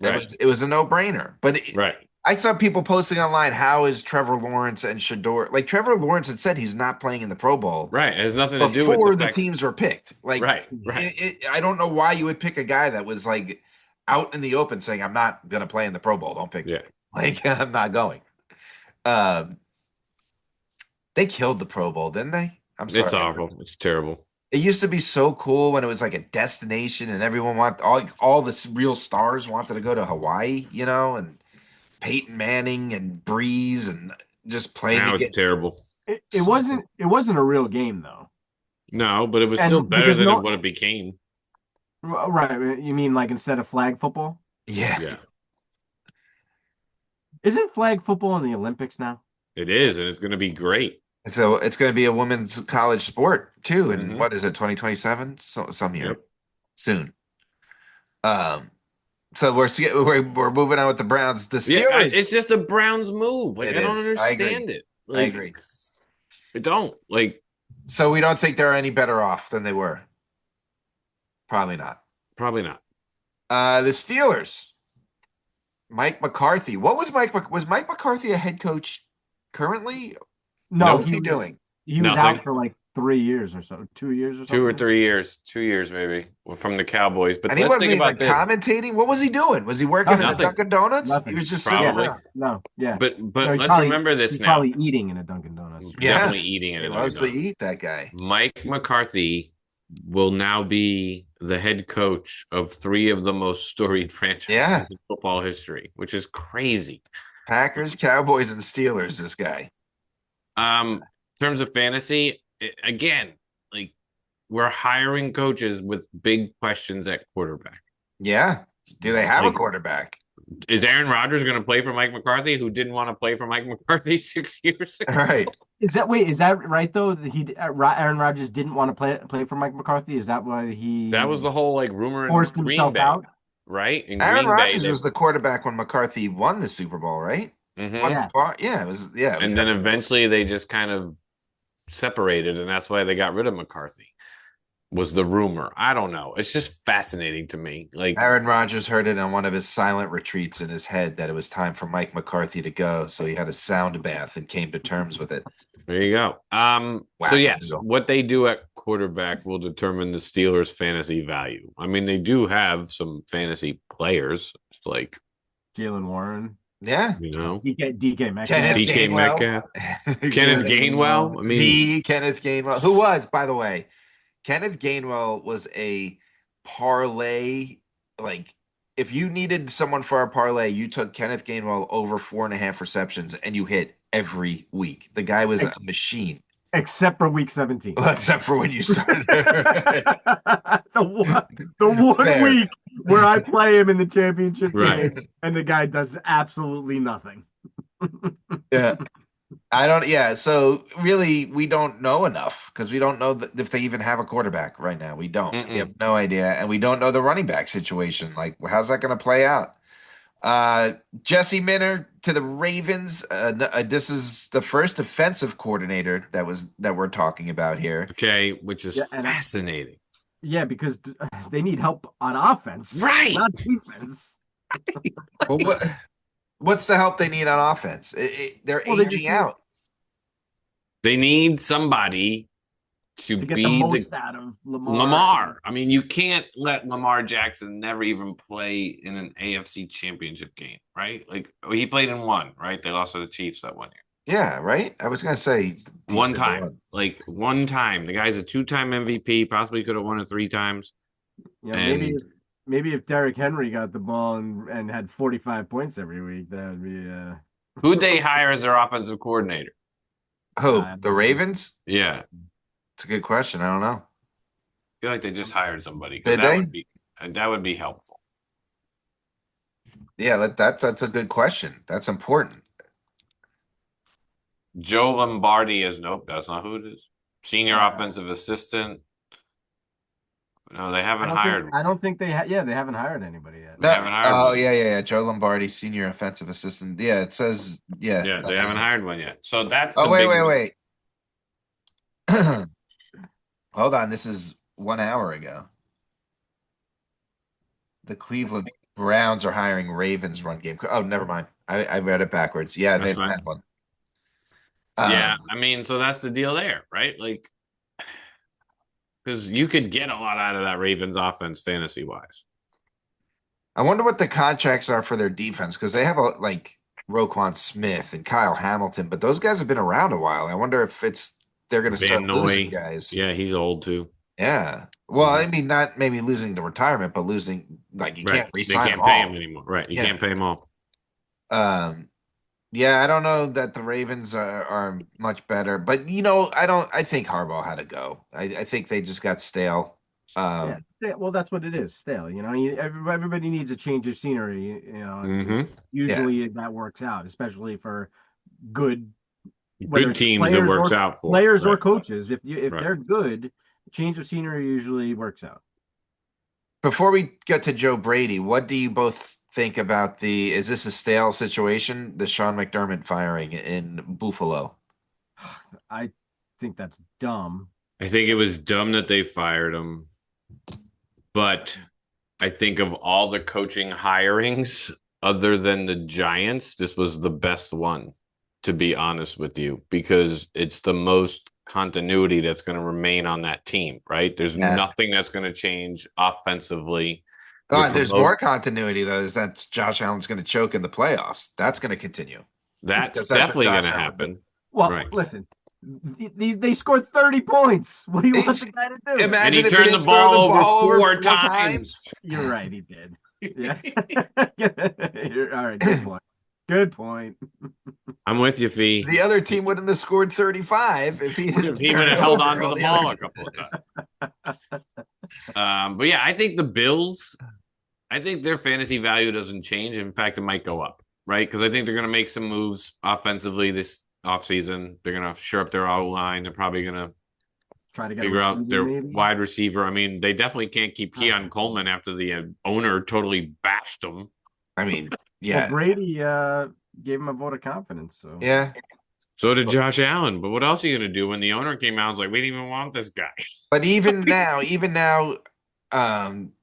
Right. it was a no-brainer. But Right. I saw people posting online, how is Trevor Lawrence and Shador? Like Trevor Lawrence had said he's not playing in the Pro Bowl Right. It has nothing to do with the before the fact. teams were picked. Like Right. Right. I don't know why you would pick a guy that was like out in the open saying, I'm not going to play in the Pro Bowl. Don't pick me. Yeah. Like I'm not going. Um, they killed the Pro Bowl, didn't they? I'm It's sorry. awful. It's terrible. It used to be so cool when it was like a destination and everyone wanted all the real stars wanted to go to Hawaii, and Peyton Manning and Breeze and just playing Now it's again. terrible. It wasn't a real game though. No, but it was still And better because than what it became. right, you mean like instead of flag football? Yeah. Yeah. Isn't flag football in the Olympics now? It is, and it's going to be great. So it's going to be a women's college sport too. And Mhm. what is it, 2027? So some year Yep. soon. Um, so we're moving on with the Browns. The Yeah, Steelers. it's just a Browns move. Like It I don't is. I agree. understand it. I Like agree. I don't. Like So we don't think they're any better off than they were. Probably not. probably not. The Steelers. Mike McCarthy. What was was Mike McCarthy a head coach currently? No, What was he doing? he was Nothing. out for like 3 years or so, 2 years or something. 2 or 3 years. 2 years maybe from the Cowboys. But And he let's wasn't think even about this. commentating. What was he doing? Was he working in a Nothing. Dunkin' Donuts? Nothing. He was just Probably. sitting around. No, yeah. But No, he's let's probably- remember this he's now. probably eating in a Dunkin' Donuts. Yeah. Definitely eating it. He in loves to Dunkin' eat, that guy. Donuts. Mike McCarthy will now be the head coach of 3 of the most storied franchises in football history, which is crazy. Packers, Cowboys, and Steelers, this guy. In terms of fantasy, again, like we're hiring coaches with big questions at quarterback. Yeah. Do they have a quarterback? Is Aaron Rodgers going to play for Mike McCarthy, who didn't want to play for Mike McCarthy 6 years ago? Right. Is that right though? That Aaron Rodgers didn't want to play for Mike McCarthy. Is that why he? That was the whole like rumor in forced Green himself Bay, out. right? In Aaron Green Bay, Rodgers was the quarterback when McCarthy won the Super Bowl, right? Mhm. Wasn't far. Yeah, it was. Yeah, it was and then definitely- eventually they just kind of separated, and that's why they got rid of McCarthy. Was the rumor? I don't know. It's just fascinating to me. Like Aaron Rodgers heard it on one of his silent retreats in his head that it was time for Mike McCarthy to go, so he had a sound bath and came to terms with it. there you go. So yes, Wackadoodle. what they do at quarterback will determine the Steelers' fantasy value. I mean, they do have some fantasy players, like Jalen Warren, Yeah. DK Metcalf. Kenneth DK Gainwell. Metcalf, Kenneth Gainwell. I mean, The Kenneth Gainwell, who was, by the way, Kenneth Gainwell was a parlay. Like, if you needed someone for a parlay, you took Kenneth Gainwell over 4.5 receptions and you hit every week. The guy was a machine. Except for week 17. Well, except for when you started. the one Fair. week where I play him in the championship Right. game and the guy does absolutely nothing. Yeah. So really, we don't know enough because we don't know if they even have a quarterback right now. We don't. We have no idea. And we don't know the running back situation. Like, how's that going to play out? Jesse Minter to the Ravens. This is the first defensive coordinator that we're talking about here. okay, which is and fascinating. Yeah, because they need help on offense, Right. not defense. Well, what's the help they need on offense? They're Well, they aging just need- out. They need somebody to to get be the most out of Lamar. I mean, you can't let Lamar Jackson never even play in an AFC championship game, right? Like he played in one, right? They lost to the Chiefs that 1 year. Yeah, right. I was gonna say he's One been time. one. Like one time. The guy's a 2-time MVP, possibly could have won it 3 times. Yeah, And- maybe if Derrick Henry got the ball and had 45 points every week, that would be Who'd they hire as their offensive coordinator? Who? The Ravens? Yeah. It's a good question. I don't know. I feel like they just hired somebody Did they? that would be helpful. Yeah, that's a good question. That's important. Joe Lombardi is nope, that's not who it is. Senior offensive assistant. No, they haven't hired. I don't think they haven't hired anybody yet. They haven't hired Oh one. yeah. Joe Lombardi, senior offensive assistant. Yeah, it says yeah. Yeah, that's they haven't it. hired one yet. So that's Oh the wait. big Hold on, this is 1 hour ago. The Cleveland Browns are hiring Ravens run game. Oh, never mind. I read it backwards. Yeah, That's they don't fine. have one. Yeah, Um, I mean, so that's the deal there, right? Like, because you could get a lot out of that Ravens offense fantasy wise. I wonder what the contracts are for their defense because they have like Roquan Smith and Kyle Hamilton, but those guys have been around a while. I wonder if they're going to Van start losing Noy, guys. yeah, he's old too. Yeah. Well, I mean, not maybe losing to retirement, but losing like you Right. can't They re-sign them can't pay him all. anymore. Right. You Yeah. can't pay them all. Um, yeah, I don't know that the Ravens are much better, but I don't. I think Harbaugh had to go. I think they just got stale. Yeah, Um, well, that's what it is. Stale, everybody needs a change of scenery, and Hmm. yeah, usually that works out, especially for good, whether Good it's teams it players works or out for. Right. coaches. If Right. they're good, change of scenery usually works out. before we get to Joe Brady, what do you both think about is this a stale situation, the Sean McDermott firing in Buffalo? I think that's dumb. I think it was dumb that they fired him, but I think of all the coaching hirings other than the Giants, this was the best one, to be honest with you, because it's the most continuity that's going to remain on that team, right? There's Yeah. nothing that's going to change offensively. You're Oh, there's more promote continuity though. Is that Josh Allen's going to choke in the playoffs? That's going to continue That's because that's what definitely going Josh to Allen did. happen. Well, Right. listen, they scored 30 points. What do you want It's, the guy to do? And he imagine if he turned the didn't throw the ball over ball over four four times. times. You're right, he did. Yeah. All right, good point. Good point. I'm with you, Fee. The other team wouldn't have scored 35 if he didn't If he would turn have it held over on to all the the other ball a couple of times. times. But yeah, I think the Bills, I think their fantasy value doesn't change. In fact, it might go up, right? Because I think they're going to make some moves offensively this offseason. They're going to shore up their O line. They're probably going to Try to get a figure out receiver, their maybe. wide receiver. I mean, they definitely can't keep Keon Coleman after the owner totally bashed him. I mean, Well, yeah, Brady gave him a vote of confidence, so yeah. So did Josh Allen. But what else are you going to do when the owner came out and was like, we didn't even want this guy? But even now, um,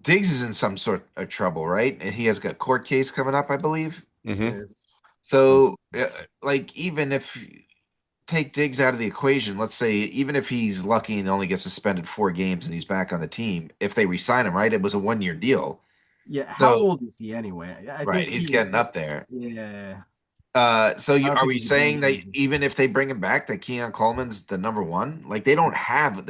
Diggs is in some sort of trouble, right? And he has got a court case coming up, I believe. Mm-hmm. So, like, even if take Diggs out of the equation, let's say even if he's lucky and only gets suspended 4 games and he's back on the team, if they resign him, right? It was a 1-year deal. yeah. How So, old is he anyway? I right, think he's getting up there. yeah. I So don't are think we he's a saying that baby. even if they bring him back, that Keon Coleman's the number one? Like they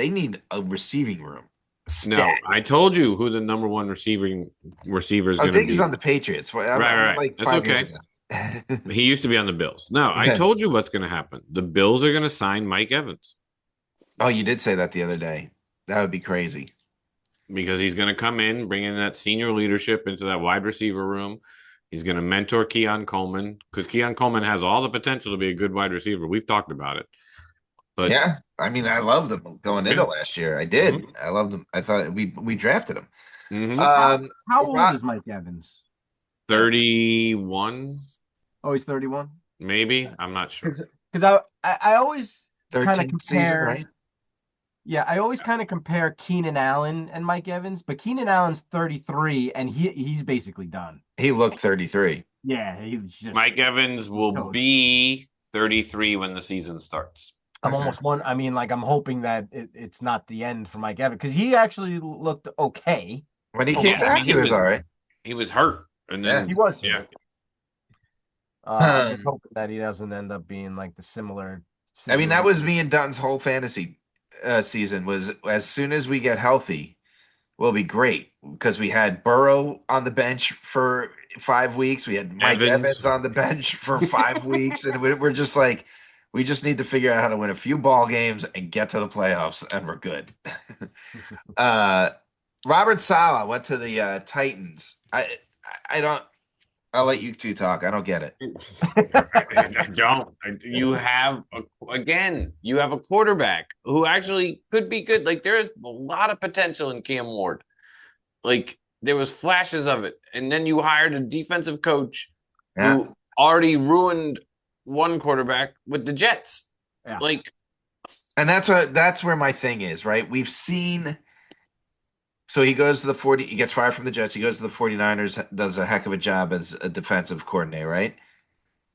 need a receiving room. Stat. No, I told you who the number one receiver is Oh, going to Diggs is be. on the Patriots. Well, I'm Right. like That's 5 years okay. ago. He used to be on the Bills. No, I told you what's going to happen. The Bills are going to sign Mike Evans Oh, you did say that the other day. That would be crazy. because he's going to come in, bring in that senior leadership into that wide receiver room. He's going to mentor Keon Coleman because Keon Coleman has all the potential to be a good wide receiver. We've talked about it. But Yeah, I mean, I loved him going into yeah. last year. I did. Mm-hmm. I loved him. I thought we drafted him. Mm-hmm. How old Ro- is Mike Evans? 31, Oh, he's 31. maybe. I'm not sure. Because I always kind of 13th season, compare. right? Yeah, I always kind of compare Keenan Allen and Mike Evans, but Keenan Allen's 33 and he's basically done. He looked 33. Yeah, he's just Mike Evans will toast. be 33 when the season starts. I'm almost one. I mean, like I'm hoping that it's not the end for Mike Evans because he actually looked okay. When he Yeah, came back, he was all right. He was hurt, and then He was. yeah. I'm just hoping that he doesn't end up being like the similar. I mean, that was me and Dutton's whole fantasy season was as soon as we get healthy, we'll be great because we had Burrow on the bench for 5 weeks. We had Mike Evans on the bench for 5 weeks. And we're just like, we just need to figure out how to win a few ball games and get to the playoffs, and we're good. Robert Saleh went to the Titans. I don't. I'll let you two talk. I don't get it. I don't. You have you have a quarterback who actually could be good. Like there is a lot of potential in Cam Ward. Like there was flashes of it, and then you hired a defensive coach who already ruined one quarterback with the Jets. Yeah. Like, and that's where my thing is, right? We've seen So he goes to the 40, he gets fired from the Jets. He goes to the 49ers, does a heck of a job as a defensive coordinator, right?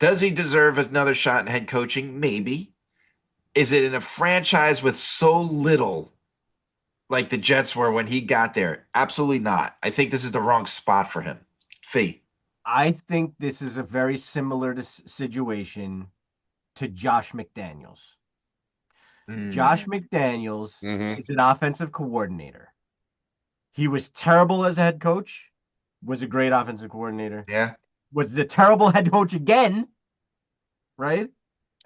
Does he deserve another shot in head coaching? Maybe. Is it in a franchise with so little like the Jets were when he got there? Absolutely not. I think this is the wrong spot for him. Fee. I think this is a very similar situation to Josh McDaniels. Josh Mm, McDaniels Hmm. is an offensive coordinator. He was terrible as a head coach, was a great offensive coordinator, yeah. was the terrible head coach again, right?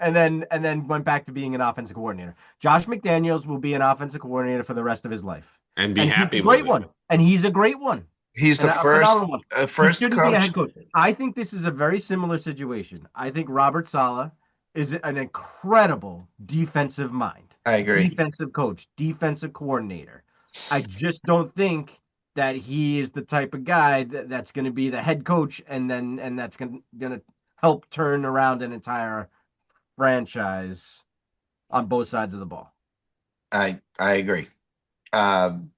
And then went back to being an offensive coordinator. Josh McDaniels will be an offensive coordinator for the rest of his life. And be And he's a happy with great it. one. And he's a great one. He's And the a first phenomenal one. He first shouldn't be a coach. head coach. I think this is a very similar situation. I think Robert Saleh is an incredible defensive mind, I agree. defensive coach, defensive coordinator. I just don't think that he is the type of guy that's going to be the head coach and that's going to help turn around an entire franchise on both sides of the ball. I agree. Um,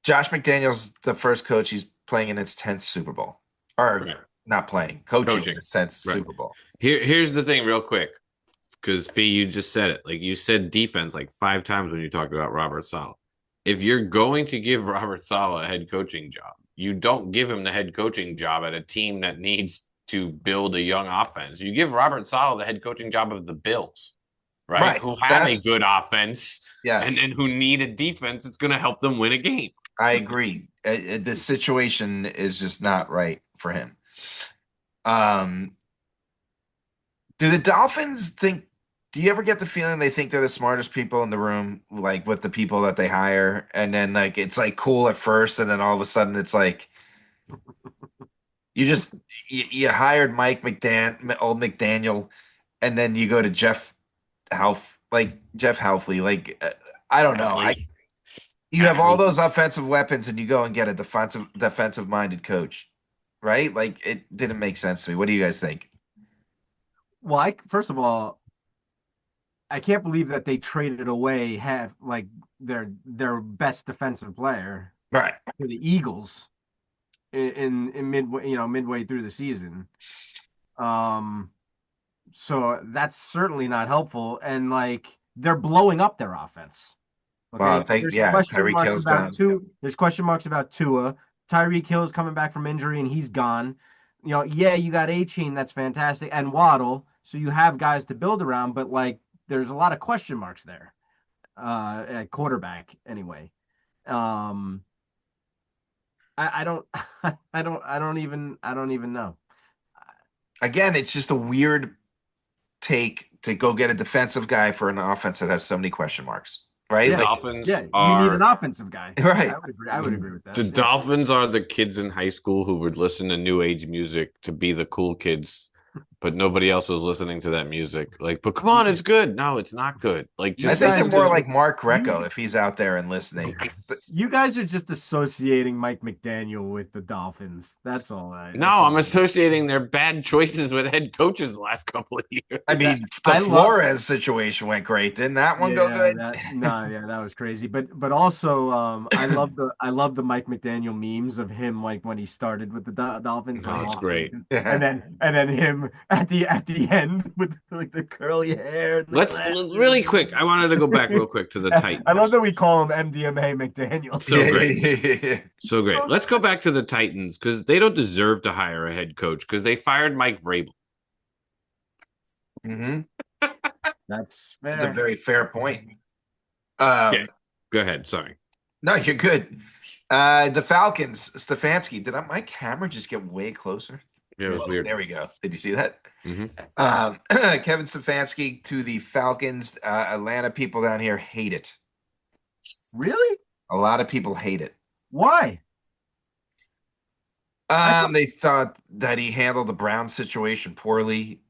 Josh McDaniels, the first coach, he's playing in his 10th Super Bowl. Or Right. not playing, coaching Coaching. his 10th Right. Super Bowl. Here's the thing, real quick, because Fee, you just said it. Like you said defense like 5 times when you talked about Robert Saleh. If you're going to give Robert Saleh a head coaching job, you don't give him the head coaching job at a team that needs to build a young offense. You give Robert Saleh the head coaching job of the Bills, right? Right. Who have a That's good offense and yes. who need a defense that's going to help them win a game. I agree. The situation is just not right for him. Um, do the Dolphins think? Do you ever get the feeling they think they're the smartest people in the room, like with the people that they hire, and then like it's like cool at first, and then all of a sudden it's like you just you hired old McDaniel, and then you go to Jeff Halfley, like I don't know. Halfley. You have all Halfley. those offensive weapons, and you go and get a defensive minded coach, right? Like it didn't make sense to me. What do you guys think? Well, first of all, I can't believe that they traded away half like their best defensive player Right. to the Eagles in midway through the season. Um, so that's certainly not helpful. And like they're blowing up their offense. Well, Okay, Tyreek Hill's gone. There's question marks about Tua. Tyreek Hill is coming back from injury and he's gone. Yeah, you got A-Chain, that's fantastic, and Waddle, so you have guys to build around, but like there's a lot of question marks there at quarterback anyway. Um, I don't, I don't even know. Again, it's just a weird take to go get a defensive guy for an offense that has so many question marks, right? The Yeah, Like, Dolphins yeah, you need an are offensive guy. right. I would agree. I would agree with that. the Yeah. Dolphins are the kids in high school who would listen to new age music to be the cool kids, but nobody else was listening to that music. Like, but come on, it's good. No, it's not good. Like, You I just think they're guys listen are more to. like just Mark Greco you if he's out there and listening. you guys are just associating Mike McDaniel with the Dolphins. That's all. No, That's all. I'm associating their bad choices with head coaches the last couple of years. I That mean, the I love. Flores situation went great. Didn't that one go Yeah, good? that was crazy. But also I love the Mike McDaniel memes of him like when he started with the Dolphins, like Oh, it's all great. and Yeah. then him at the end with like the curly hair and the Really glasses. quick. I wanted to go back real quick to the I love Titans. that we call him MDMA McDaniel. So great. Yeah. So great. Let's go back to the Titans because they don't deserve to hire a head coach because they fired Mike Vrabel. Hmm. That's That's a fair. very fair point. Yeah. Go ahead. Sorry. No, you're good. The Falcons, Stefanski. My camera just get way closer? Yeah, it was Whoa, weird. there we go. Did you see that? Hmm. Kevin Stefanski to the Falcons. Atlanta people down here hate it. Really? A lot of people hate it. Why? They thought that he handled the Brown situation poorly.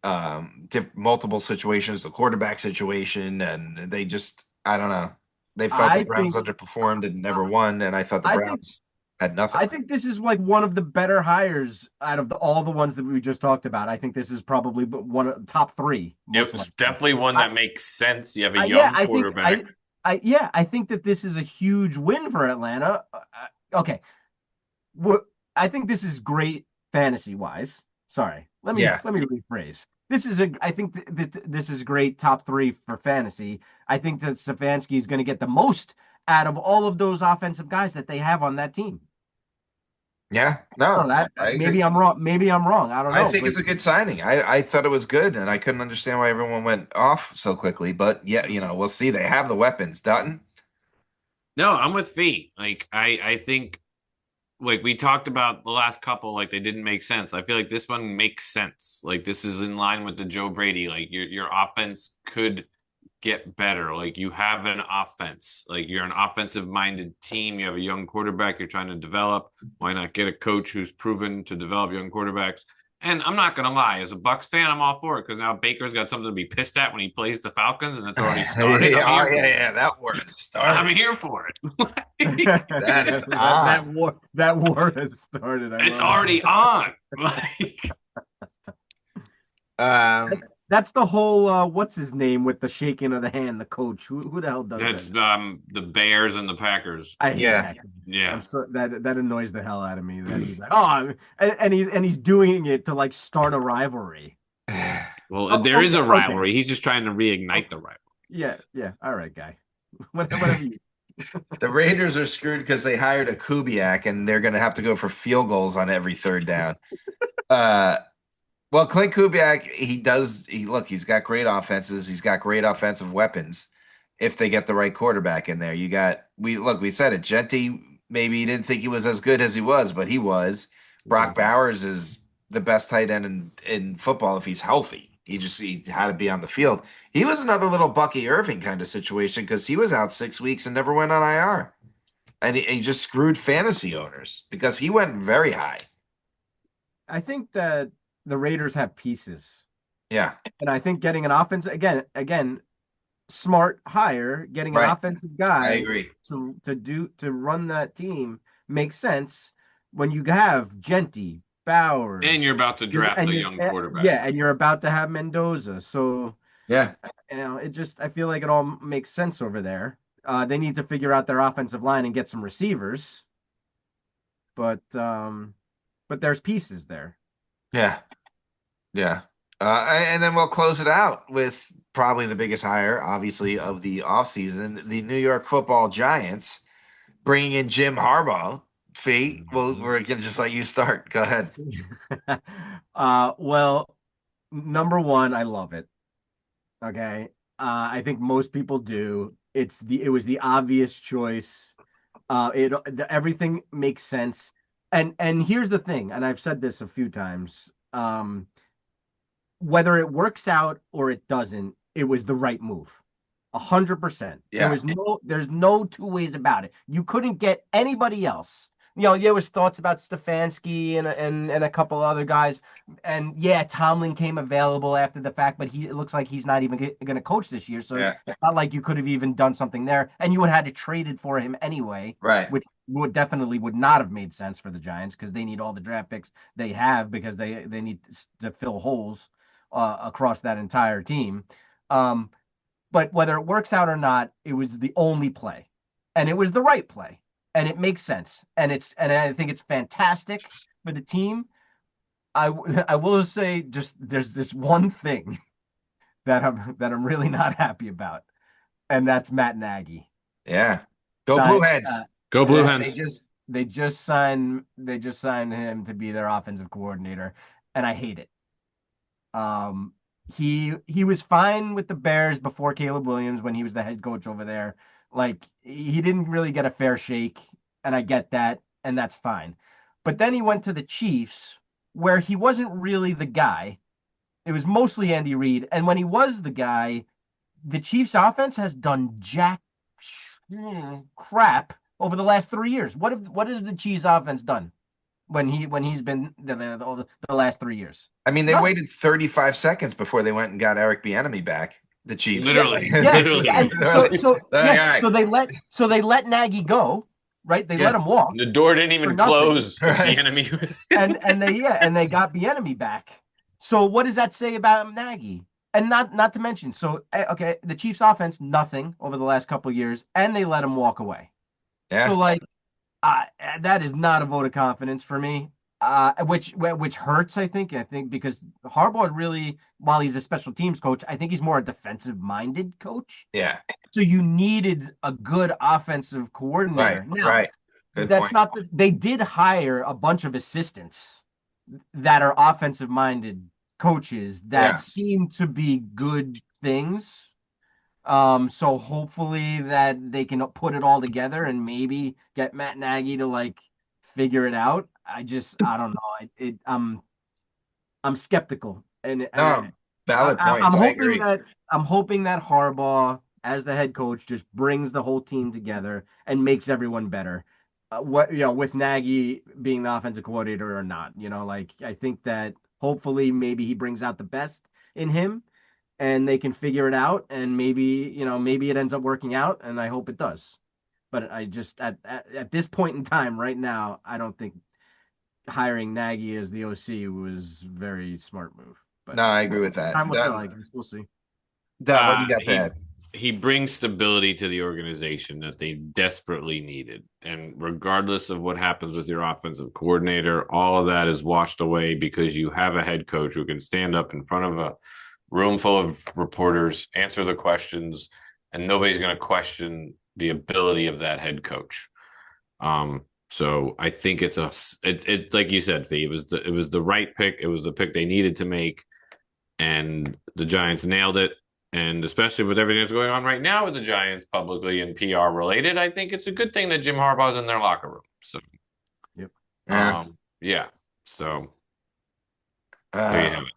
Multiple situations, the quarterback situation, and they just, I don't know. They felt the I Browns think underperformed and never won, and I thought the I think Browns had nothing. I think this is like one of the better hires out of all the ones that we just talked about. I think this is probably one of top three. It was definitely one I, that makes sense. You have a yeah, young quarterback. I think that this is a huge win for Atlanta. Okay, I think this is great fantasy wise. Sorry, Yeah. let me rephrase. I think this is great top three for fantasy. I think that Stefanski is going to get the most out of all of those offensive guys that they have on that team. Yeah. Oh, No, that I maybe agree. I'm wrong. Maybe I'm wrong. I don't I know, think but it's a good signing. I thought it was good, and I couldn't understand why everyone went off so quickly. But yeah, we'll see. They have the weapons. Dutton? No, I'm with Fee. Like I think like we talked about the last couple, like they didn't make sense. I feel like this one makes sense. Like this is in line with the Joe Brady. Like your offense could get better. Like you have an offense. Like you're an offensive minded team. You have a young quarterback you're trying to develop. Why not get a coach who's proven to develop young quarterbacks? And I'm not gonna lie, as a Bucks fan, I'm all for it because now Baker's got something to be pissed at when he plays the Falcons, and it's already started. I'm Oh here yeah, for it. yeah. That war has I'm started. here for it. That is that on. war has started. I It's love it. already on. Like Um, That's the whole what's his name with the shaking of the hand, the coach. Who the hell does that's that? the Bears and the Packers. I hate yeah. that. I'm Yeah. so that annoys the hell out of me that he's like, oh, and he's doing it to like start a rivalry. Well, Oh, there is okay, a okay, rivalry. He's just trying to reignite okay. the rivalry. Yeah, yeah. All right, guy. Whatever you. The Raiders are screwed because they hired a Kubiak, and they're going to have to go for field goals on every third down. Uh, well, Clint Kubiak, he does. He's got great offenses. He's got great offensive weapons. If they get the right quarterback in there, we said it. Genti, maybe he didn't think he was as good as he was, but he was. Brock Bowers is the best tight end in football if he's healthy. He had to be on the field. He was another little Bucky Irving kind of situation because he was out 6 weeks and never went on IR, and he just screwed fantasy owners because he went very high. I think that the Raiders have pieces, Yeah, and I think getting an offense again, smart hire, getting an right. offensive I guy agree. to run that team makes sense when you have Genty, And you're Bowers, about to draft a young quarterback. yeah, and you're about to have Mendoza. So Yeah. I feel like it all makes sense over there. They need to figure out their offensive line and get some receivers, but there's pieces there. Yeah. Yeah. And then we'll close it out with probably the biggest hire, obviously, of the offseason, the New York Football Giants bringing in Jim Harbaugh. Fee, well, we're going to just let you start. Go ahead. Well, number one, I love it. Okay. I think most people do. It was the obvious choice. Everything makes sense. And here's the thing, and I've said this a few times. Whether it works out or it doesn't, it was the right move. 100%. Yeah. There's no two ways about it. You couldn't get anybody else. There was thoughts about Stefanski and a couple other guys, and yeah, Tomlin came available after the fact, but it looks like he's not even going to coach this year. So Yeah. it's not like you could have even done something there, and you would have had to trade it for him anyway, Right. which would not have made sense for the Giants because they need all the draft picks they have because they need to fill holes across that entire team. But whether it works out or not, it was the only play, and it was the right play, and it makes sense, and I think it's fantastic for the team. I will say just there's this one thing that I'm really not happy about, and that's Matt Nagy. Yeah. Go Blue Sign, Heads. Go Blue they Hens. just signed him to be their offensive coordinator, and I hate it. Um, he was fine with the Bears before Caleb Williams when he was the head coach over there. Like he didn't really get a fair shake, and I get that, and that's fine. But then he went to the Chiefs, where he wasn't really the guy. It was mostly Andy Reid, and when he was the guy, the Chiefs' offense has done crap over the last 3 years. What has the Chiefs' offense done when he's been the last 3 years? I mean, they Nothing. waited 35 seconds before they went and got Eric Bieniemy back. The Chiefs. Literally. Yeah, Literally. and Right. so they let Nagy go, right? They Yeah. let him walk The door didn't for even nothing. close. Right. The enemy was and they got Bieniemy back. So what does that say about Nagy? And not to mention, so okay, the Chiefs offense, nothing over the last couple of years, and they let him walk away. So Yeah. like that is not a vote of confidence for me. Which hurts, I think. I think because Harbaugh really, while he's a special teams coach, I think he's more a defensive minded coach. Yeah. So you needed a good offensive Right. coordinator. Now, Right. Good that's point. not the, they did hire a bunch of assistants that are offensive minded coaches that Yeah. seem to be good things. So hopefully that they can put it all together and maybe get Matt Nagy to like figure it out. I don't know. I'm skeptical, No, valid points. I'm I hoping agree. that Harbaugh, as the head coach, just brings the whole team together and makes everyone better. With Nagy being the offensive coordinator or not, like I think that hopefully maybe he brings out the best in him, and they can figure it out, and maybe it ends up working out, and I hope it does. But I just at this point in time, right now, I don't think hiring Nagy as the OC was a very smart move. But No, I agree with that. time will tell. I guess we'll see. What do you got to He add? he brings stability to the organization that they desperately needed. And regardless of what happens with your offensive coordinator, all of that is washed away because you have a head coach who can stand up in front of a room full of reporters, answer the questions, and nobody's going to question the ability of that head coach. So I think it's like you said, Fee. It was the right pick. It was the pick they needed to make, and the Giants nailed it. And especially with everything that's going on right now with the Giants publicly and PR related, I think it's a good thing that Jim Harbaugh's in their locker room. So, Yep. Yeah. yeah. So there you Uh, have it.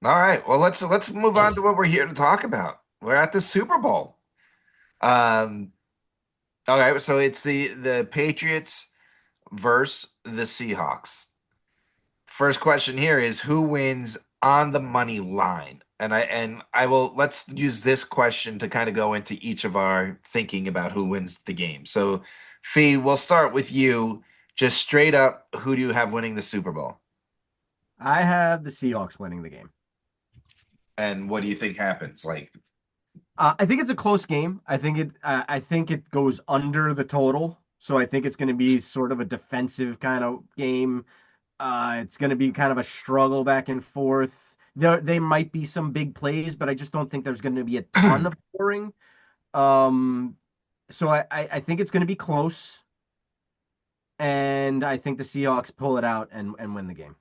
all right. Well, let's move on to what we're here to talk about. We're at the Super Bowl. Um, okay, so it's the Patriots versus the Seahawks. First question here is who wins on the money line? And I will let's use this question to kind of go into each of our thinking about who wins the game. So, Fee, we'll start with you. Just straight up, who do you have winning the Super Bowl? I have the Seahawks winning the game. And what do you think happens? Like, I think it's a close game. I think it goes under the total. So I think it's going to be sort of a defensive kind of game. It's going to be kind of a struggle back and forth. They might be some big plays, but I just don't think there's going to be a ton of scoring. Um, so I think it's going to be close, and I think the Seahawks pull it out and win the game.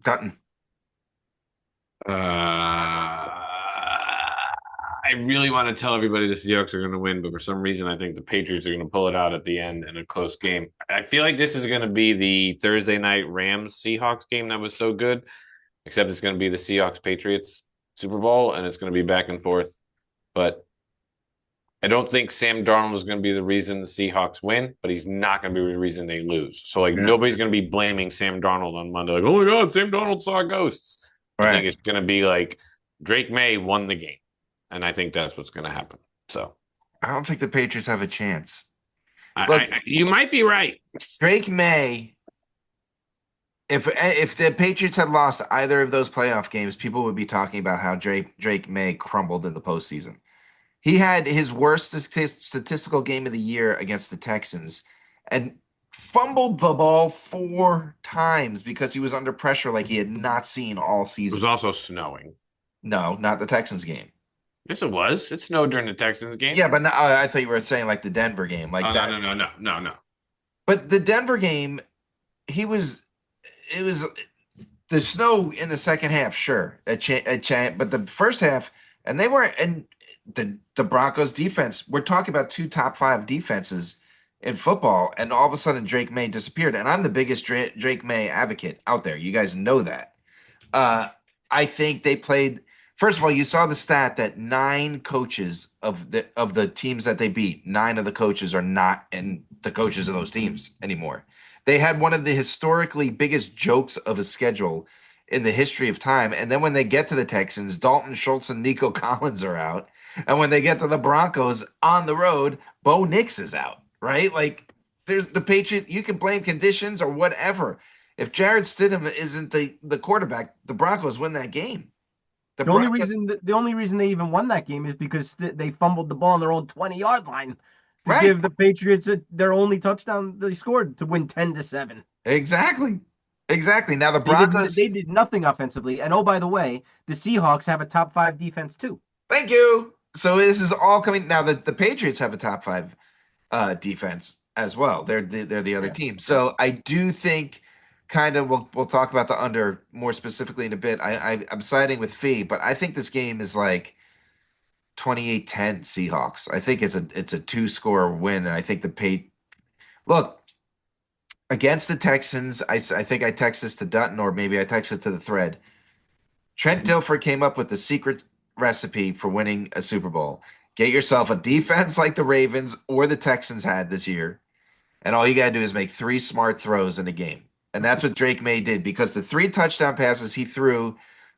Dutton. I really want to tell everybody the Seahawks are going to win, but for some reason, I think the Patriots are going to pull it out at the end in a close game. I feel like this is going to be the Thursday night Rams Seahawks game that was so good, except it's going to be the Seahawks Patriots Super Bowl, and it's going to be back and forth. But I don't think Sam Darnold is going to be the reason the Seahawks win, but he's not going to be the reason they lose. So, like, Yeah. nobody's going to be blaming Sam Darnold on Monday. Like, oh my God, Sam Darnold saw ghosts. I think Right. it's going to be like Drake May won the game. And I think that's what's going to happen. So, I don't think the Patriots have a chance. Look, you might be right. Drake May, if the Patriots had lost either of those playoff games, people would be talking about how Drake May crumbled in the postseason. He had his worst statistical game of the year against the Texans and fumbled the ball 4 times because he was under pressure like he had not seen all It season. was also snowing. No, not the Texans game. Yes, it was. It snowed during the Texans game. Yeah, but no, I thought you were saying like the Denver game, like Oh, that. no. But the Denver game, he was it was the snow in the second half, sure, but the first half, and they weren't. And the Broncos defense, we're talking about two top five defenses in football, and all of a sudden Drake May disappeared. And I'm the biggest Drake May advocate out there. You guys know that. Uh, I think they played. First of all, you saw the stat that 9 coaches of the teams that they beat, 9 of the coaches are not in the coaches of those teams anymore. They had one of the historically biggest jokes of a schedule in the history of time. And then when they get to the Texans, Dalton Schultz and Nico Collins are out. And when they get to the Broncos on the road, Bo Nix is out, right? Like there's the Patriots, you can blame conditions or whatever. If Jared Stidham isn't the quarterback, the Broncos win that game. The The only Broncos, reason the only reason they even won that game is because they fumbled the ball on their own 20-yard line to right? give the Patriots their only touchdown they scored to win 10-7. Exactly. Exactly. Now the They did Broncos, they did nothing offensively. And oh, by the way, the Seahawks have a top 5 defense too. thank you. So this is all coming now that the Patriots have a top five defense as well. They're the other Yeah. team. Yep. So I do think kind of we'll talk about the under more specifically in a bit. I'm siding with Fee, but I think this game is like 28-10 Seahawks. I think it's a two-score win, and I think the pay look against the Texans. I think I text this to Dutton, or maybe I texted to the thread. Trent Dilfer came up with the secret recipe for winning a Super Bowl. Get yourself a defense like the Ravens or the Texans had this year, and all you got to do is make three smart throws in a game. And that's what Drake May did because the three touchdown passes he threw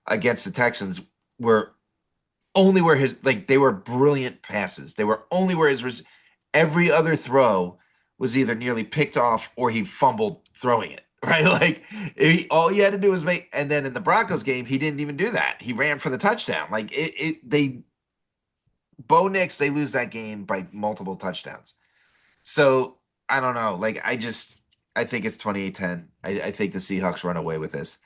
against the Texans were only where his like they were brilliant passes. They were only where his every other throw was either nearly picked off or he fumbled throwing it. Right, like all he had to do was make. And then in the Broncos game, he didn't even do that. He ran for the touchdown. Like they Bo Nix, they lose that game by multiple touchdowns. So I don't know. Like I think it's 28-10. I think the Seahawks run away with this.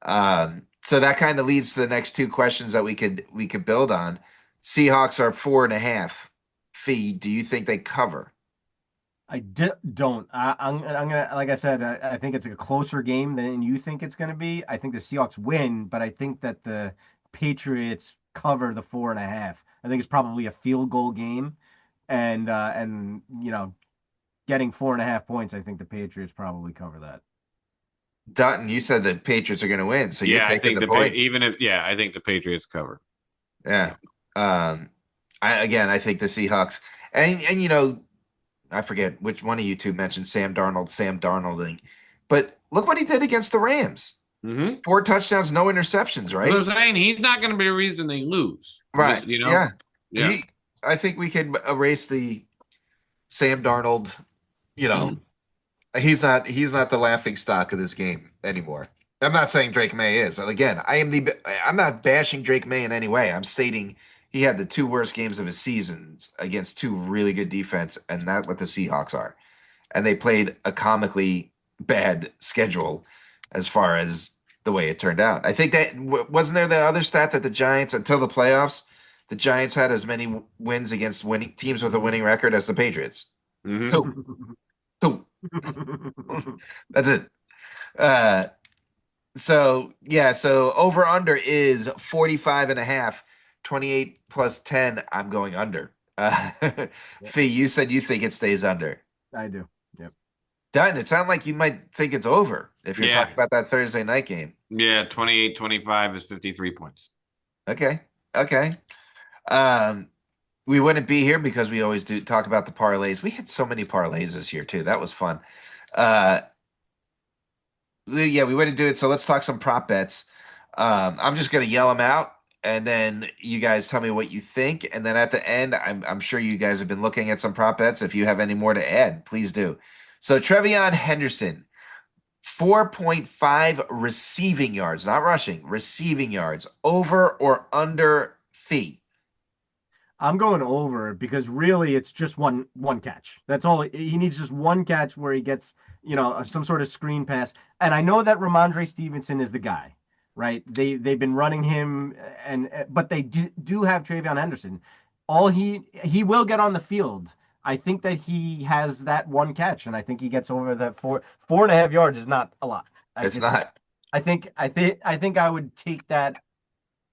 So that kind of leads to the next two questions that we could build on. Seahawks are 4.5. Fee, do you think they cover? Don't. I'm gonna, like I said, I think it's a closer game than you think it's gonna be. I think the Seahawks win, but I think that the Patriots cover the 4.5. I think it's probably a field goal game, and getting 4.5 points. I think the Patriots probably cover that. Dutton, you said the Patriots are going to win, so you're Yeah, I taking think the points. I think the Patriots cover. Yeah. I think the Seahawks and I forget which one of you two mentioned Sam Darnolding, but look what he did against the Rams. Mm-hmm. 4 touchdowns, no interceptions, What I'm right? saying, he's not going to be the reason they lose. Right. Just Yeah. yeah. I think we could erase the Sam Darnold, you know, he's not the laughing stock of this game anymore. I'm not saying Drake May is. And again, I'm not bashing Drake May in any way. I'm stating he had the two worst games of his seasons against two really good defense, and that's what the Seahawks are. And they played a comically bad schedule as far as the way it turned out. I think that wasn't there the other stat that the Giants until the playoffs, the Giants had as many wins against winning teams with a winning record as the Patriots. Mm-hmm. Two, two. That's it. Uh, so over under is 45.5, 28 plus 10. I'm going under. Yep, Fee, you said you think it stays under. I do. Yep. Done. It sounds like you might think it's over if you're Yeah. talking about that Thursday night game. Yeah, 28-25 is 53 points. Okay. Okay. Um, we wouldn't be here because we always do talk about the parlays. We had so many parlays this year too. That was fun. Uh, yeah, we wouldn't do it. So let's talk some prop bets. I'm just gonna yell them out, and then you guys tell me what you think. And then at the end, I'm sure you guys have been looking at some prop bets. If you have any more to add, please do. So Trevion Henderson, 4.5 receiving yards, not rushing, receiving yards, over or under Fee. I'm going over because really it's just one catch. That's all he needs, just one catch where he gets, some sort of screen pass. And I know that Ramondre Stevenson is the guy, right? They've been running him, and but they do have Travion Henderson. All he will get on the field. I think that he has that one catch, and I think he gets over that 4.5 yards is not a lot. It's not. I think I would take that.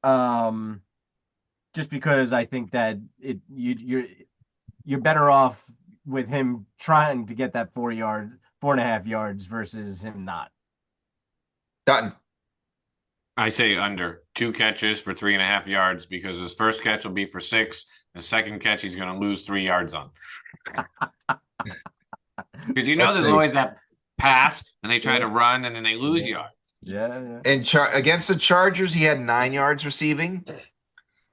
Um, just because I think that you're better off with him trying to get that 4.5 yards versus him not. Done. I say under 2 catches for 3.5 yards because his first catch will be for 6. The second catch he's going to lose 3 yards on. Because there's always that pass and they try to run and then they lose yards. Yeah. And against the Chargers, he had 9 yards receiving.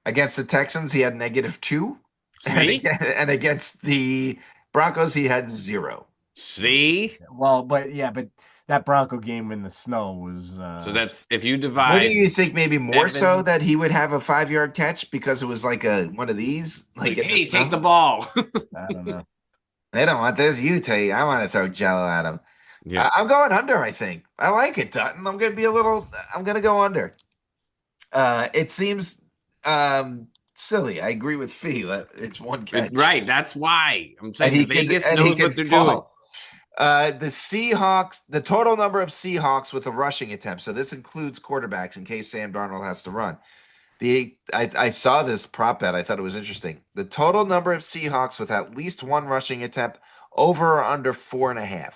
Against the Texans, he had -2. See? And against the Broncos, he had 0. See? Well, but that Bronco game in the snow was So that's if you Wouldn't divide you think maybe more so 7, that he would have a 5 yard catch because it was like a one of these, like like, in the hey, take the snow? ball. I don't know. They don't want this. You take. I want to throw Jello at him. Yeah. I'm going under. I think I like it, Dutton. I'm going to be a little. I'm going to go under. It seems silly. I agree with Fee. It's one catch, Right. That's why I'm and saying Vegas he knows what could they're doing. fall. The Seahawks, the total number of Seahawks with a rushing attempt. So this includes quarterbacks in case Sam Darnold has to run. I saw this prop bet. I thought it was interesting. The total number of Seahawks with at least one rushing attempt over or under 4.5.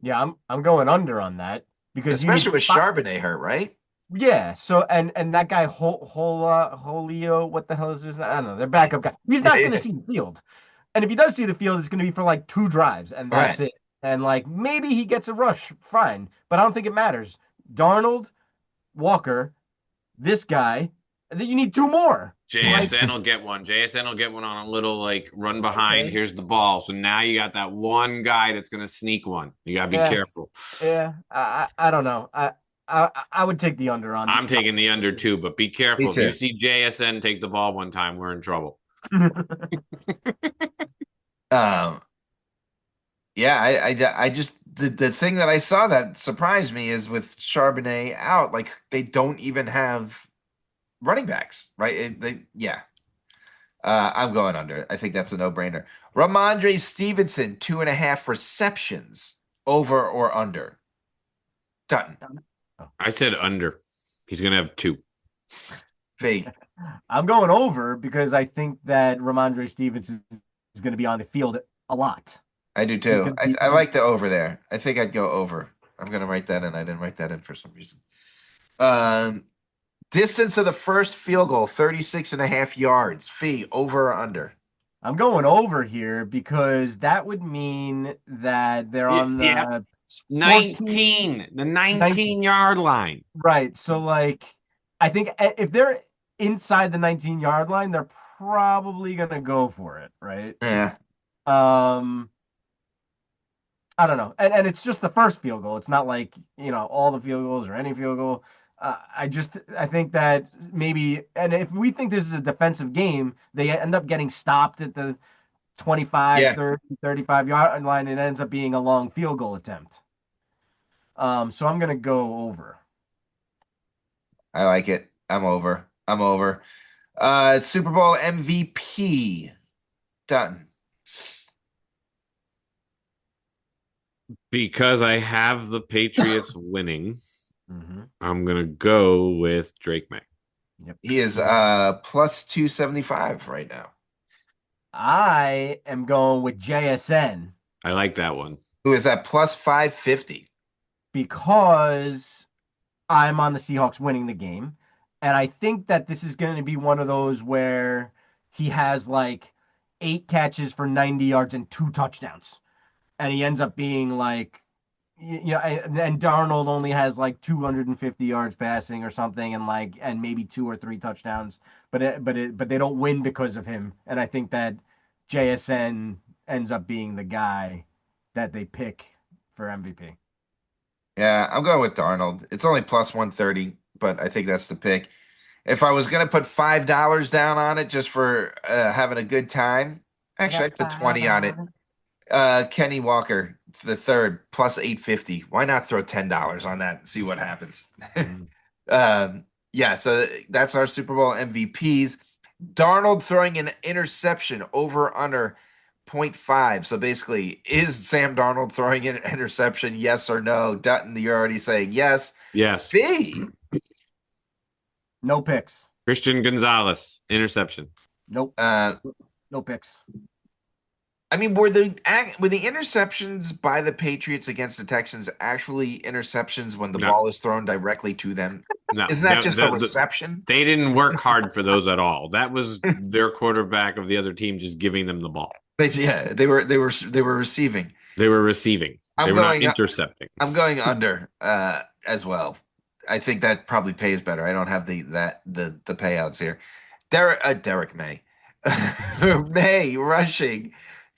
Yeah, I'm going under on that because you need Especially with Charbonnet hurt, right? yeah. So and that guy Holio, what the hell is this? I don't know. Their backup guy. He's not going to see the field, and if he does see the field, it's going to be for like 2 drives, and Right. that's it. And like maybe he gets a rush, fine, but I don't think it matters. Darnold, Walker, this guy, and then you need 2 more. Like JSN will get one. JSN will get one on a little like run behind. okay, Here's the ball. So now you got that one guy that's going to sneak one. You got to be yeah, careful. yeah. I don't know. I would take the under on. I'm taking the under too, but be Me careful. If you too. see JSN take the ball one time, we're in trouble. Um, yeah, I just the thing that I saw that surprised me is with Charbonnet out, like they don't even have running backs, right? Yeah. I'm going under. I think that's a no-brainer. Ramondre Stevenson, 2.5 receptions, over or under. Dutton. I said under. He's going to have 2. Fake. I'm going over because I think that Ramondre Stevenson is going to be on the field a lot. I do He's too. going to be I like the over there. I think I'd go over. I'm going to write that in. I didn't write that in for some reason. Distance of the first field goal, 36.5 yards. Fee, over or under? I'm going over here because that would mean that they're on Yeah. the 19. The 19-yard line. Right. So like I think if they're inside the 19-yard line, they're probably going to go for it, right? Yeah. Um I don't know. And it's just the first field goal. It's not like, all the field goals or any field goal. I think that maybe, and if we think this is a defensive game, they end up getting stopped at the 25, Yeah. 30, 35-yard line. It ends up being a long field goal attempt. So I'm going to go over. I like it. I'm over. I'm over. Super Bowl MVP. Done. Because I have the Patriots winning, Mm-hmm. I'm going to go with Drake May. Yep. He is plus 275 right now. I am going with JSN I like that one. Who is at plus 550. because I'm on the Seahawks winning the game. And I think that this is going to be one of those where he has like 8 catches for 90 yards and 2 touchdowns. And he ends up being like, and Darnold only has like 250 yards passing or something, and maybe 2 or 3 touchdowns. But they don't win because of him. And I think that JSN ends up being the guy that they pick for MVP. Yeah, I'm going with Darnold. It's only plus 130, but I think that's the pick. If I was going to put $5 down on it just for having a good time, actually, I'd put 20 on it. Kenny Walker, the third, plus 850. Why not throw $10 on that and see what happens? Yeah, so that's our Super Bowl MVPs. Darnold throwing an interception over under 0.5. So basically, is Sam Darnold throwing an interception? Yes or no? Dutton, you're already saying yes. Yes. B. No picks. Christian Gonzalez, interception. Nope. No picks. I mean, were the interceptions by the Patriots against the Texans actually interceptions when the No. ball is thrown directly to them? No, Isn't that just a reception? They didn't work hard for those at all. That was their quarterback of the other team just giving them the ball. They were receiving. They were receiving. They were not intercepting. I'm going under as well. I think that probably pays better. I don't have the payouts here. Derek May. May rushing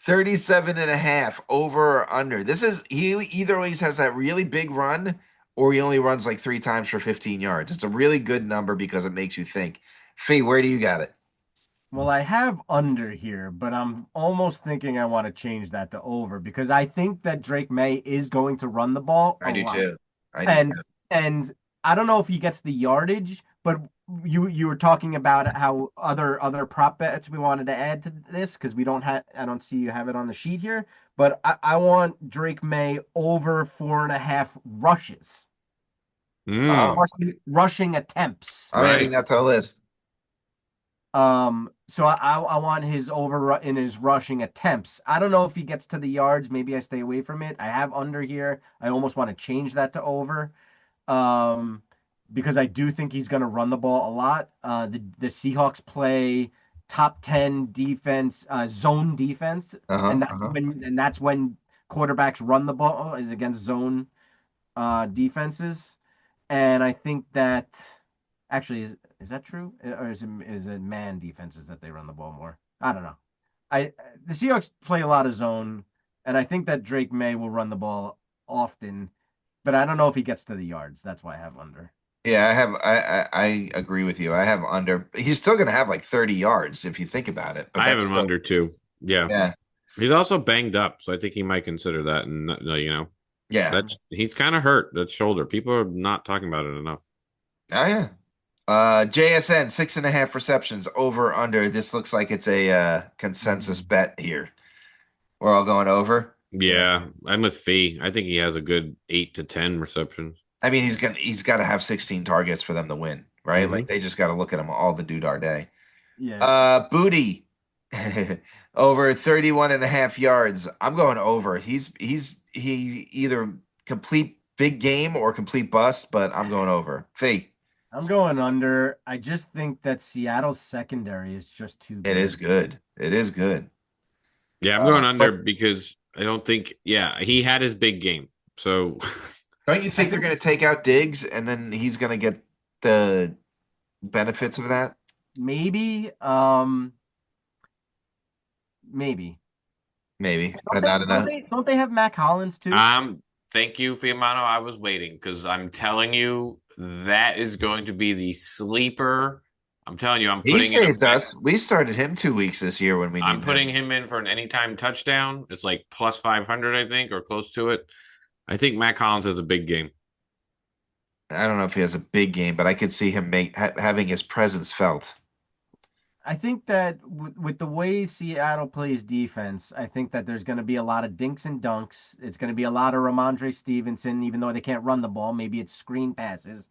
37 and a half over or under. This is he either always has that really big run or he only runs like 3 times for 15 yards. It's a really good number because it makes you think. Fee, where do you got it? Well, I have under here, but I'm almost thinking I want to change that to over because I think that Drake May is going to run the ball I a do lot. too. I do And too. and I don't know if he gets the yardage, but you were talking about how other prop bets we wanted to add to this because we don't have I don't see you have it on the sheet here, but I want Drake May over 4.5 rushes, Mm, Oh, rushing attempts. I'm adding right. that to the list. So I want his over in his rushing attempts. I don't know if he gets to the yards. Maybe I stay away from it. I have under here. I almost want to change that to over. Um, because I do think he's going to run the ball a lot. The Seahawks play top 10 defense, zone defense, Uh-huh. Uh-huh. and that's when quarterbacks run the ball is against zone defenses. And I think that actually is that true? Or is it man defenses that they run the ball more? I don't know. I The Seahawks play a lot of zone, and I think that Drake May will run the ball often, but I don't know if he gets to the yards. That's why I have under. Yeah, I agree with you. I have under. He's still gonna have like 30 yards if you think about it, but I have that's him still under too. Yeah. yeah. He's also banged up, so I think he might consider that. And Yeah. that's he's kind of hurt that shoulder. People are not talking about it enough. Oh yeah. JSN 6.5 receptions over under. This looks like it's a consensus Mhm. bet here. We're all going over. Yeah. Yeah, I'm with Fee. I think he has a good 8 to 10 receptions. I mean, he's got to have 16 targets for them to win, right? Like Hmm. they just got to look at him all the dude our day. Yeah. Booty over 31 and a half yards. I'm going over. He either complete big game or complete bust, but I'm going over. Fee, I'm going under. I just think that Seattle's secondary is just too it is good. good. It is good. Yeah, I'm going But under because I don't think. Yeah, he had his big game. So don't you I think they're think going to take out Diggs and then he's going to get the benefits of that? maybe, maybe. Maybe, Don't but they? not Don't enough. they? Don't they have Mac Hollins too? thank you, Fiamano. I was waiting because I'm telling you that is going to be the sleeper. I'm telling you, I'm He putting in a saved bet. us. We started him 2 weeks this year when we I'm needed putting him. him in for an anytime touchdown. It's like plus 500, I think, or close to it. I think Matt Collins has a big game. I don't know if he has a big game, but I could see him having his presence felt. I think that with the way Seattle plays defense, I think that there's going to be a lot of dinks and dunks. It's going to be a lot of Ramondre Stevenson, even though they can't run the ball. Maybe it's screen passes,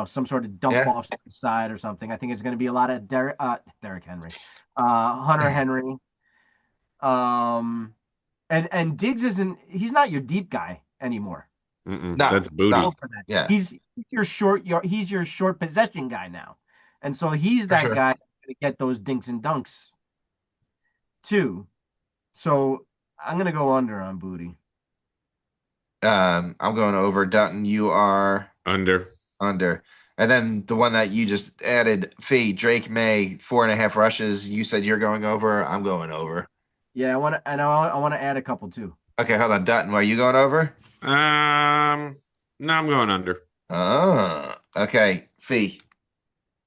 some sort of dump Yeah. off the side or something. I think it's going to be a lot of Derrick Henry, Hunter Henry, um, and Diggs isn't. He's not your deep guy anymore. No, That's no. booty. For that. Yeah, He's your short possession guy now. And so he's for that sure. guy to get those dinks and dunks too. So I'm gonna go under on Booty. I'm going over. Dutton, you are Under. under. And then the one that you just added, Fee, Drake May, 4.5 rushes. You said you're going over. I'm going over. Yeah, I want to add a couple too. Okay, hold on. Dutton, are you going over? No, I'm going under. Oh, okay. Fee.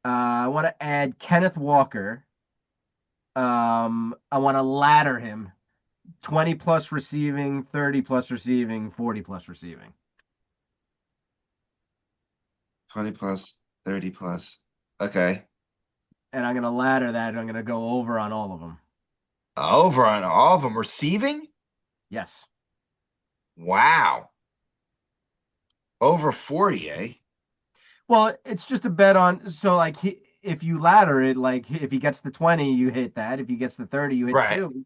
I want to add Kenneth Walker. I want to ladder him 20 plus receiving, 30 plus receiving, 40 plus receiving. 20 plus, 30 plus. Okay. And I'm gonna ladder that. And I'm gonna go over on all of them. Over on all of them receiving? Yes. Wow. Over 40, eh? Well, it's just a bet on. So like, if you ladder it, like if he gets the 20, you hit that. If he gets the 30, you hit Right. two,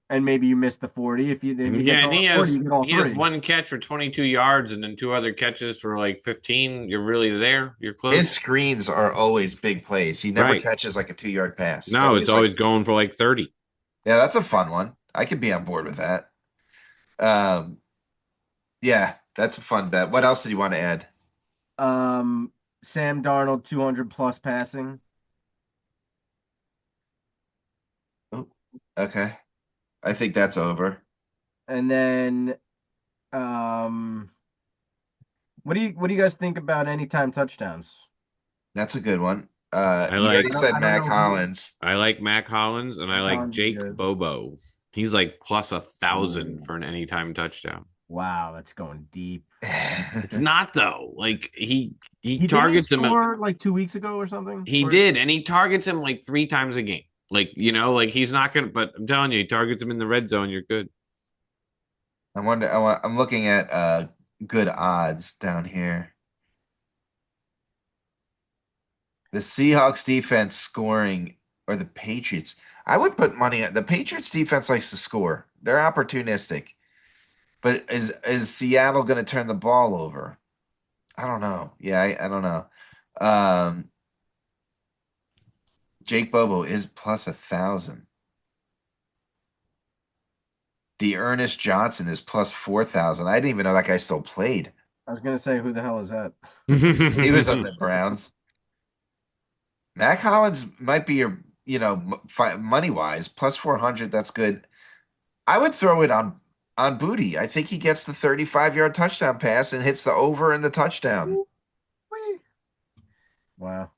and maybe you miss the 40. If he Yeah, gets and all 40, you get all he has three. one catch for 22 yards and then two other catches for like 15. You're really there. You're His close. screens are always big plays. He never Right. catches like a 2 yard pass. No, it's Always like, always going for like 30. yeah, that's a fun one. I could be on board with that. Um, yeah, that's a fun bet. What else did you want to add? Um, Sam Darnold 200 plus passing. Oh, okay. I think that's over. And then, um, what do you guys think about anytime touchdowns? That's a good one. I You already like said I don't Mac know who. Hollins. I like Mac Hollins and I Mac like Hollins is Jake good. Bobo. He's like plus 1,000 Ooh, for an anytime touchdown. wow, that's going deep. It's not though. Like he He didn't he targets him. score like 2 weeks ago or something? He Or did, and he targets him like 3 times a game. Like like he's not gonna. But I'm telling you, he targets him in the red zone. You're good. I'm looking at good odds down here. The Seahawks defense scoring or the Patriots. I would put money on the Patriots defense likes to score. They're opportunistic. But is Seattle going to turn the ball over? I don't know. Yeah, I don't know. Um, Jake Bobo is plus 1,000. The Ernest Johnson is plus 4,000. I didn't even know that guy still played. I was gonna say, who the hell is that? He was on the Browns. Mac Hollins might be your, money wise, plus 400. That's good. I would throw it on Booty. I think he gets the 35-yard touchdown pass and hits the over in the touchdown. Whee! Wow.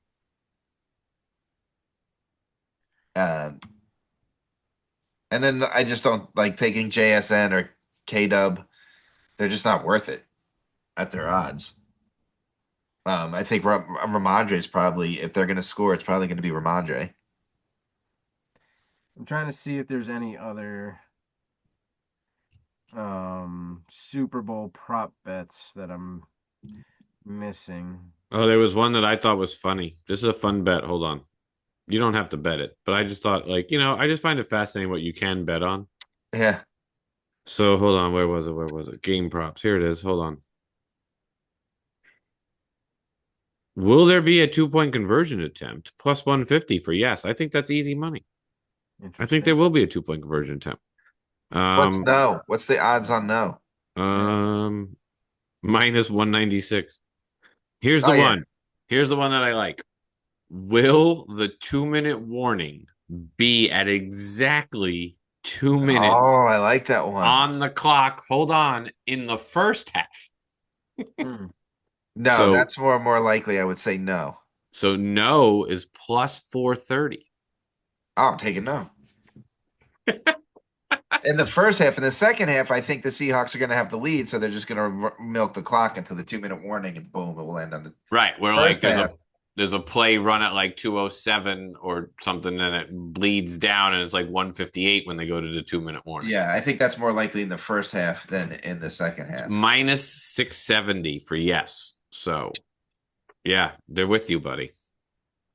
Um, and then I just don't like taking JSN or K Dub. They're just not worth it at their odds. I think Ramondre is probably, if they're going to score, it's probably going to be Ramondre. I'm trying to see if there's any other Super Bowl prop bets that I'm missing. Oh, there was one that I thought was funny. This is a fun bet. Hold on. You don't have to bet it, but I just thought, like, I just find it fascinating what you can bet on. Yeah. So hold on. Where was it? Where was it? Game props. Here it is. Hold on. Will there be a 2 point conversion attempt? Plus 150 for yes. I think that's easy money. I think there Interesting. will be a 2 point conversion attempt. What's Um, no? What's the odds on no? Yeah. um, minus 196. Here's Oh the yeah. one. Here's the one that I like. Will the 2 minute warning be at exactly 2 minutes Oh, I like that one. on the clock? Hold on, in the first half. Hmm. No, So that's more likely. I would say no. so no is plus 430. Oh, I'm taking no. In the first half, in the second half, I think the Seahawks are going to have the lead, so they're just going to milk the clock until the 2 minute warning, and boom, it will end on the Right, where like first half. there's a play run at like 207 or something, and it bleeds down, and it's like 158 when they go to the 2 minute warning. Yeah, I think that's more likely in the first half than in the second half. Minus 670 for yes. So yeah, they're with you, buddy.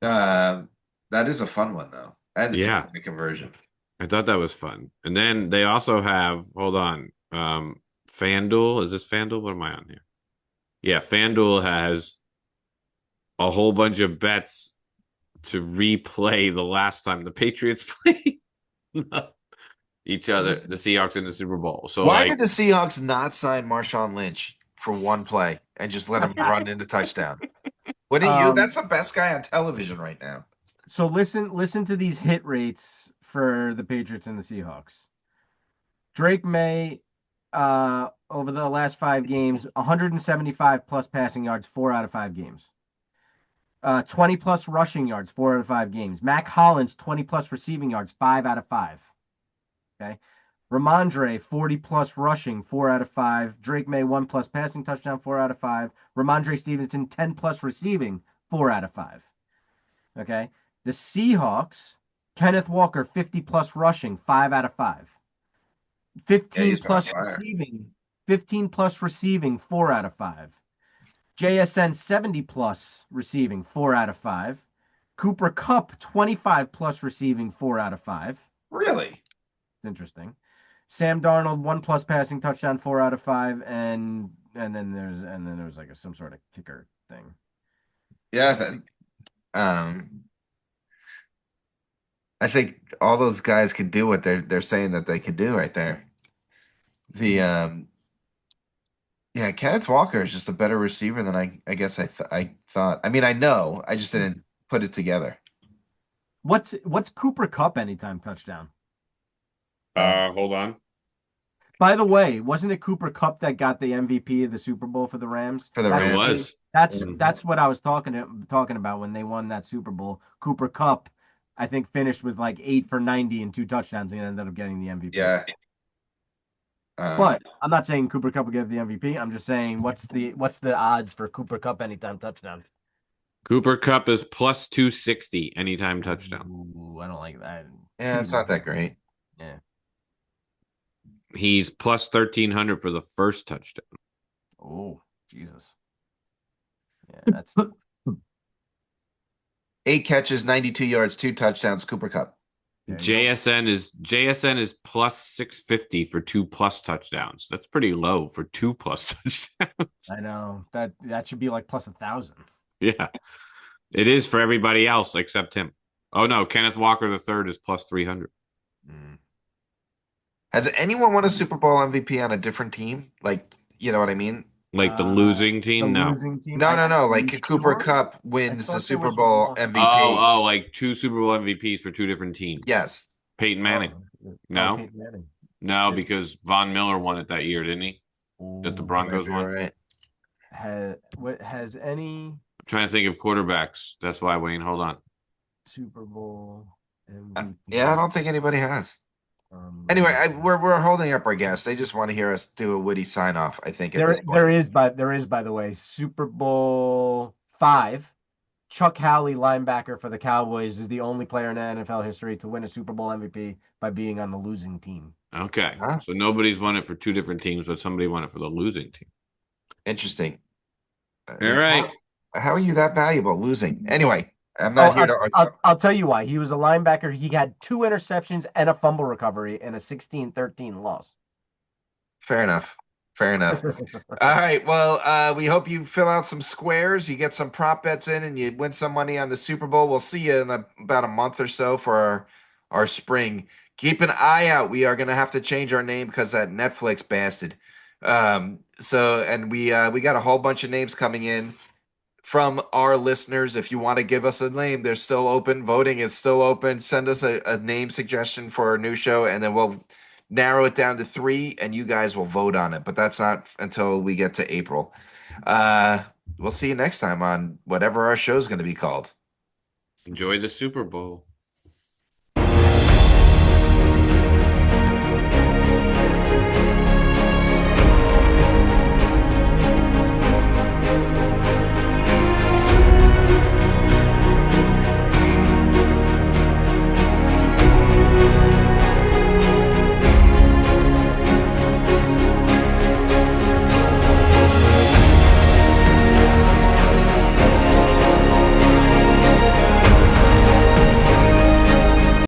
Uh, that is a fun one though, and the Yeah, two-point conversion. I thought that was fun. And then they also have, hold on, FanDuel. Is this FanDuel? What am I on here? Yeah, FanDuel has a whole bunch of bets to replay the last time the Patriots played each other, the Seahawks in the Super Bowl. So Why like, did the Seahawks not sign Marshawn Lynch for one play and just let him run into touchdown? Wouldn't you? Um, That's the best guy on television right now. so listen to these hit rates for the Patriots and the Seahawks. Drake May, over the last 5 games, 175 plus passing yards, 4 out of 5 games. 20 plus rushing yards, 4 out of 5 games. Mac Hollins, 20 plus receiving yards, 5 out of 5. Okay. Ramondre, 40 plus rushing, 4 out of 5. Drake May, 1 plus passing touchdown, 4 out of 5. Ramondre Stevenson, 10 plus receiving, 4 out of 5. Okay. The Seahawks, Kenneth Walker, 50 plus rushing, 5 out of 5. Yeah, 15 he's been on plus fire. receiving, 15 plus receiving, 4 out of 5. JSN 70 plus receiving, 4 out of 5. Cooper Kupp 25 plus receiving, 4 out of 5. Really? It's interesting. Sam Darnold 1 plus passing touchdown, 4 out of 5, and then there was like some sort of kicker thing. Yeah. I think all those guys can do what they're saying that they can do right there. The Yeah, Kenneth Walker is just a better receiver than I guess I thought. I mean, I know, I just didn't put it together. What's Cooper Kupp anytime touchdown? Hold on. By the way, wasn't it Cooper Cup that got the MVP of the Super Bowl for the Rams? For the It Rams. was. That's what I was talking about when they won that Super Bowl. Cooper Cup, I think, finished with like 8 for 90 and 2 touchdowns and ended up getting the MVP. Yeah. But I'm not saying Cooper Cup will get the MVP. I'm just saying what's the odds for Cooper Cup anytime touchdown? Cooper Cup is plus 260 anytime touchdown. Ooh, I don't like that. Yeah, it's not that great. Yeah. He's plus 1,300 for the first touchdown. Oh, Jesus. Yeah, that's 8 catches, 92 yards, 2 touchdowns, Cooper Cup. JSN is plus 650 for 2+ touchdowns. That's pretty low for 2+ touchdowns. I know that should be like plus 1,000. Yeah, it is for everybody else except him. Oh no, Kenneth Walker III is plus 300. Has anyone won a Super Bowl MVP on a different team? Like, you know what I mean? Like the losing team? The No. losing team. No. Are you Like Cooper sure? Cup I wins thought the there Super was Bowl one. MVP. Oh, like 2 Super Bowl MVPs for 2 different teams. Yes. Peyton Manning. No, Peyton Manning. no, because Von Miller won it that year, didn't he? That the Ooh. Broncos Might be won. right. Has any I'm trying to think of quarterbacks. That's why, Wayne. Hold on. Super Bowl MVP? Yeah, I don't think anybody has. Anyway, we're holding up our guests. They just want to hear us do a witty sign off, I think, at this point. there is by the way Super Bowl 5. Chuck Howley, linebacker for the Cowboys, is the only player in NFL history to win a Super Bowl MVP by being on the losing team. Okay. Huh? So nobody's won it for 2 different teams, but somebody won it for the losing team. Interesting. All right. How are you that valuable losing? Anyway, I'm not here to argue. I'll tell you why. He was a linebacker. He had 2 interceptions and a fumble recovery in a 16-13 loss. Fair enough. Fair enough. All right. Well, we hope you fill out some squares, you get some prop bets in, and you win some money on the Super Bowl. We'll see you in about a month or so for our spring. Keep an eye out. We are going to have to change our name because that Netflix bastard. And we got a whole bunch of names coming in from our listeners. If you want to give us a name, they're still open. Voting is still open. Send us a name suggestion for our new show, and then we'll narrow it down to 3, and you guys will vote on it. But that's not until we get to April. We'll see you next time on whatever our show is going to be called. Enjoy the Super Bowl.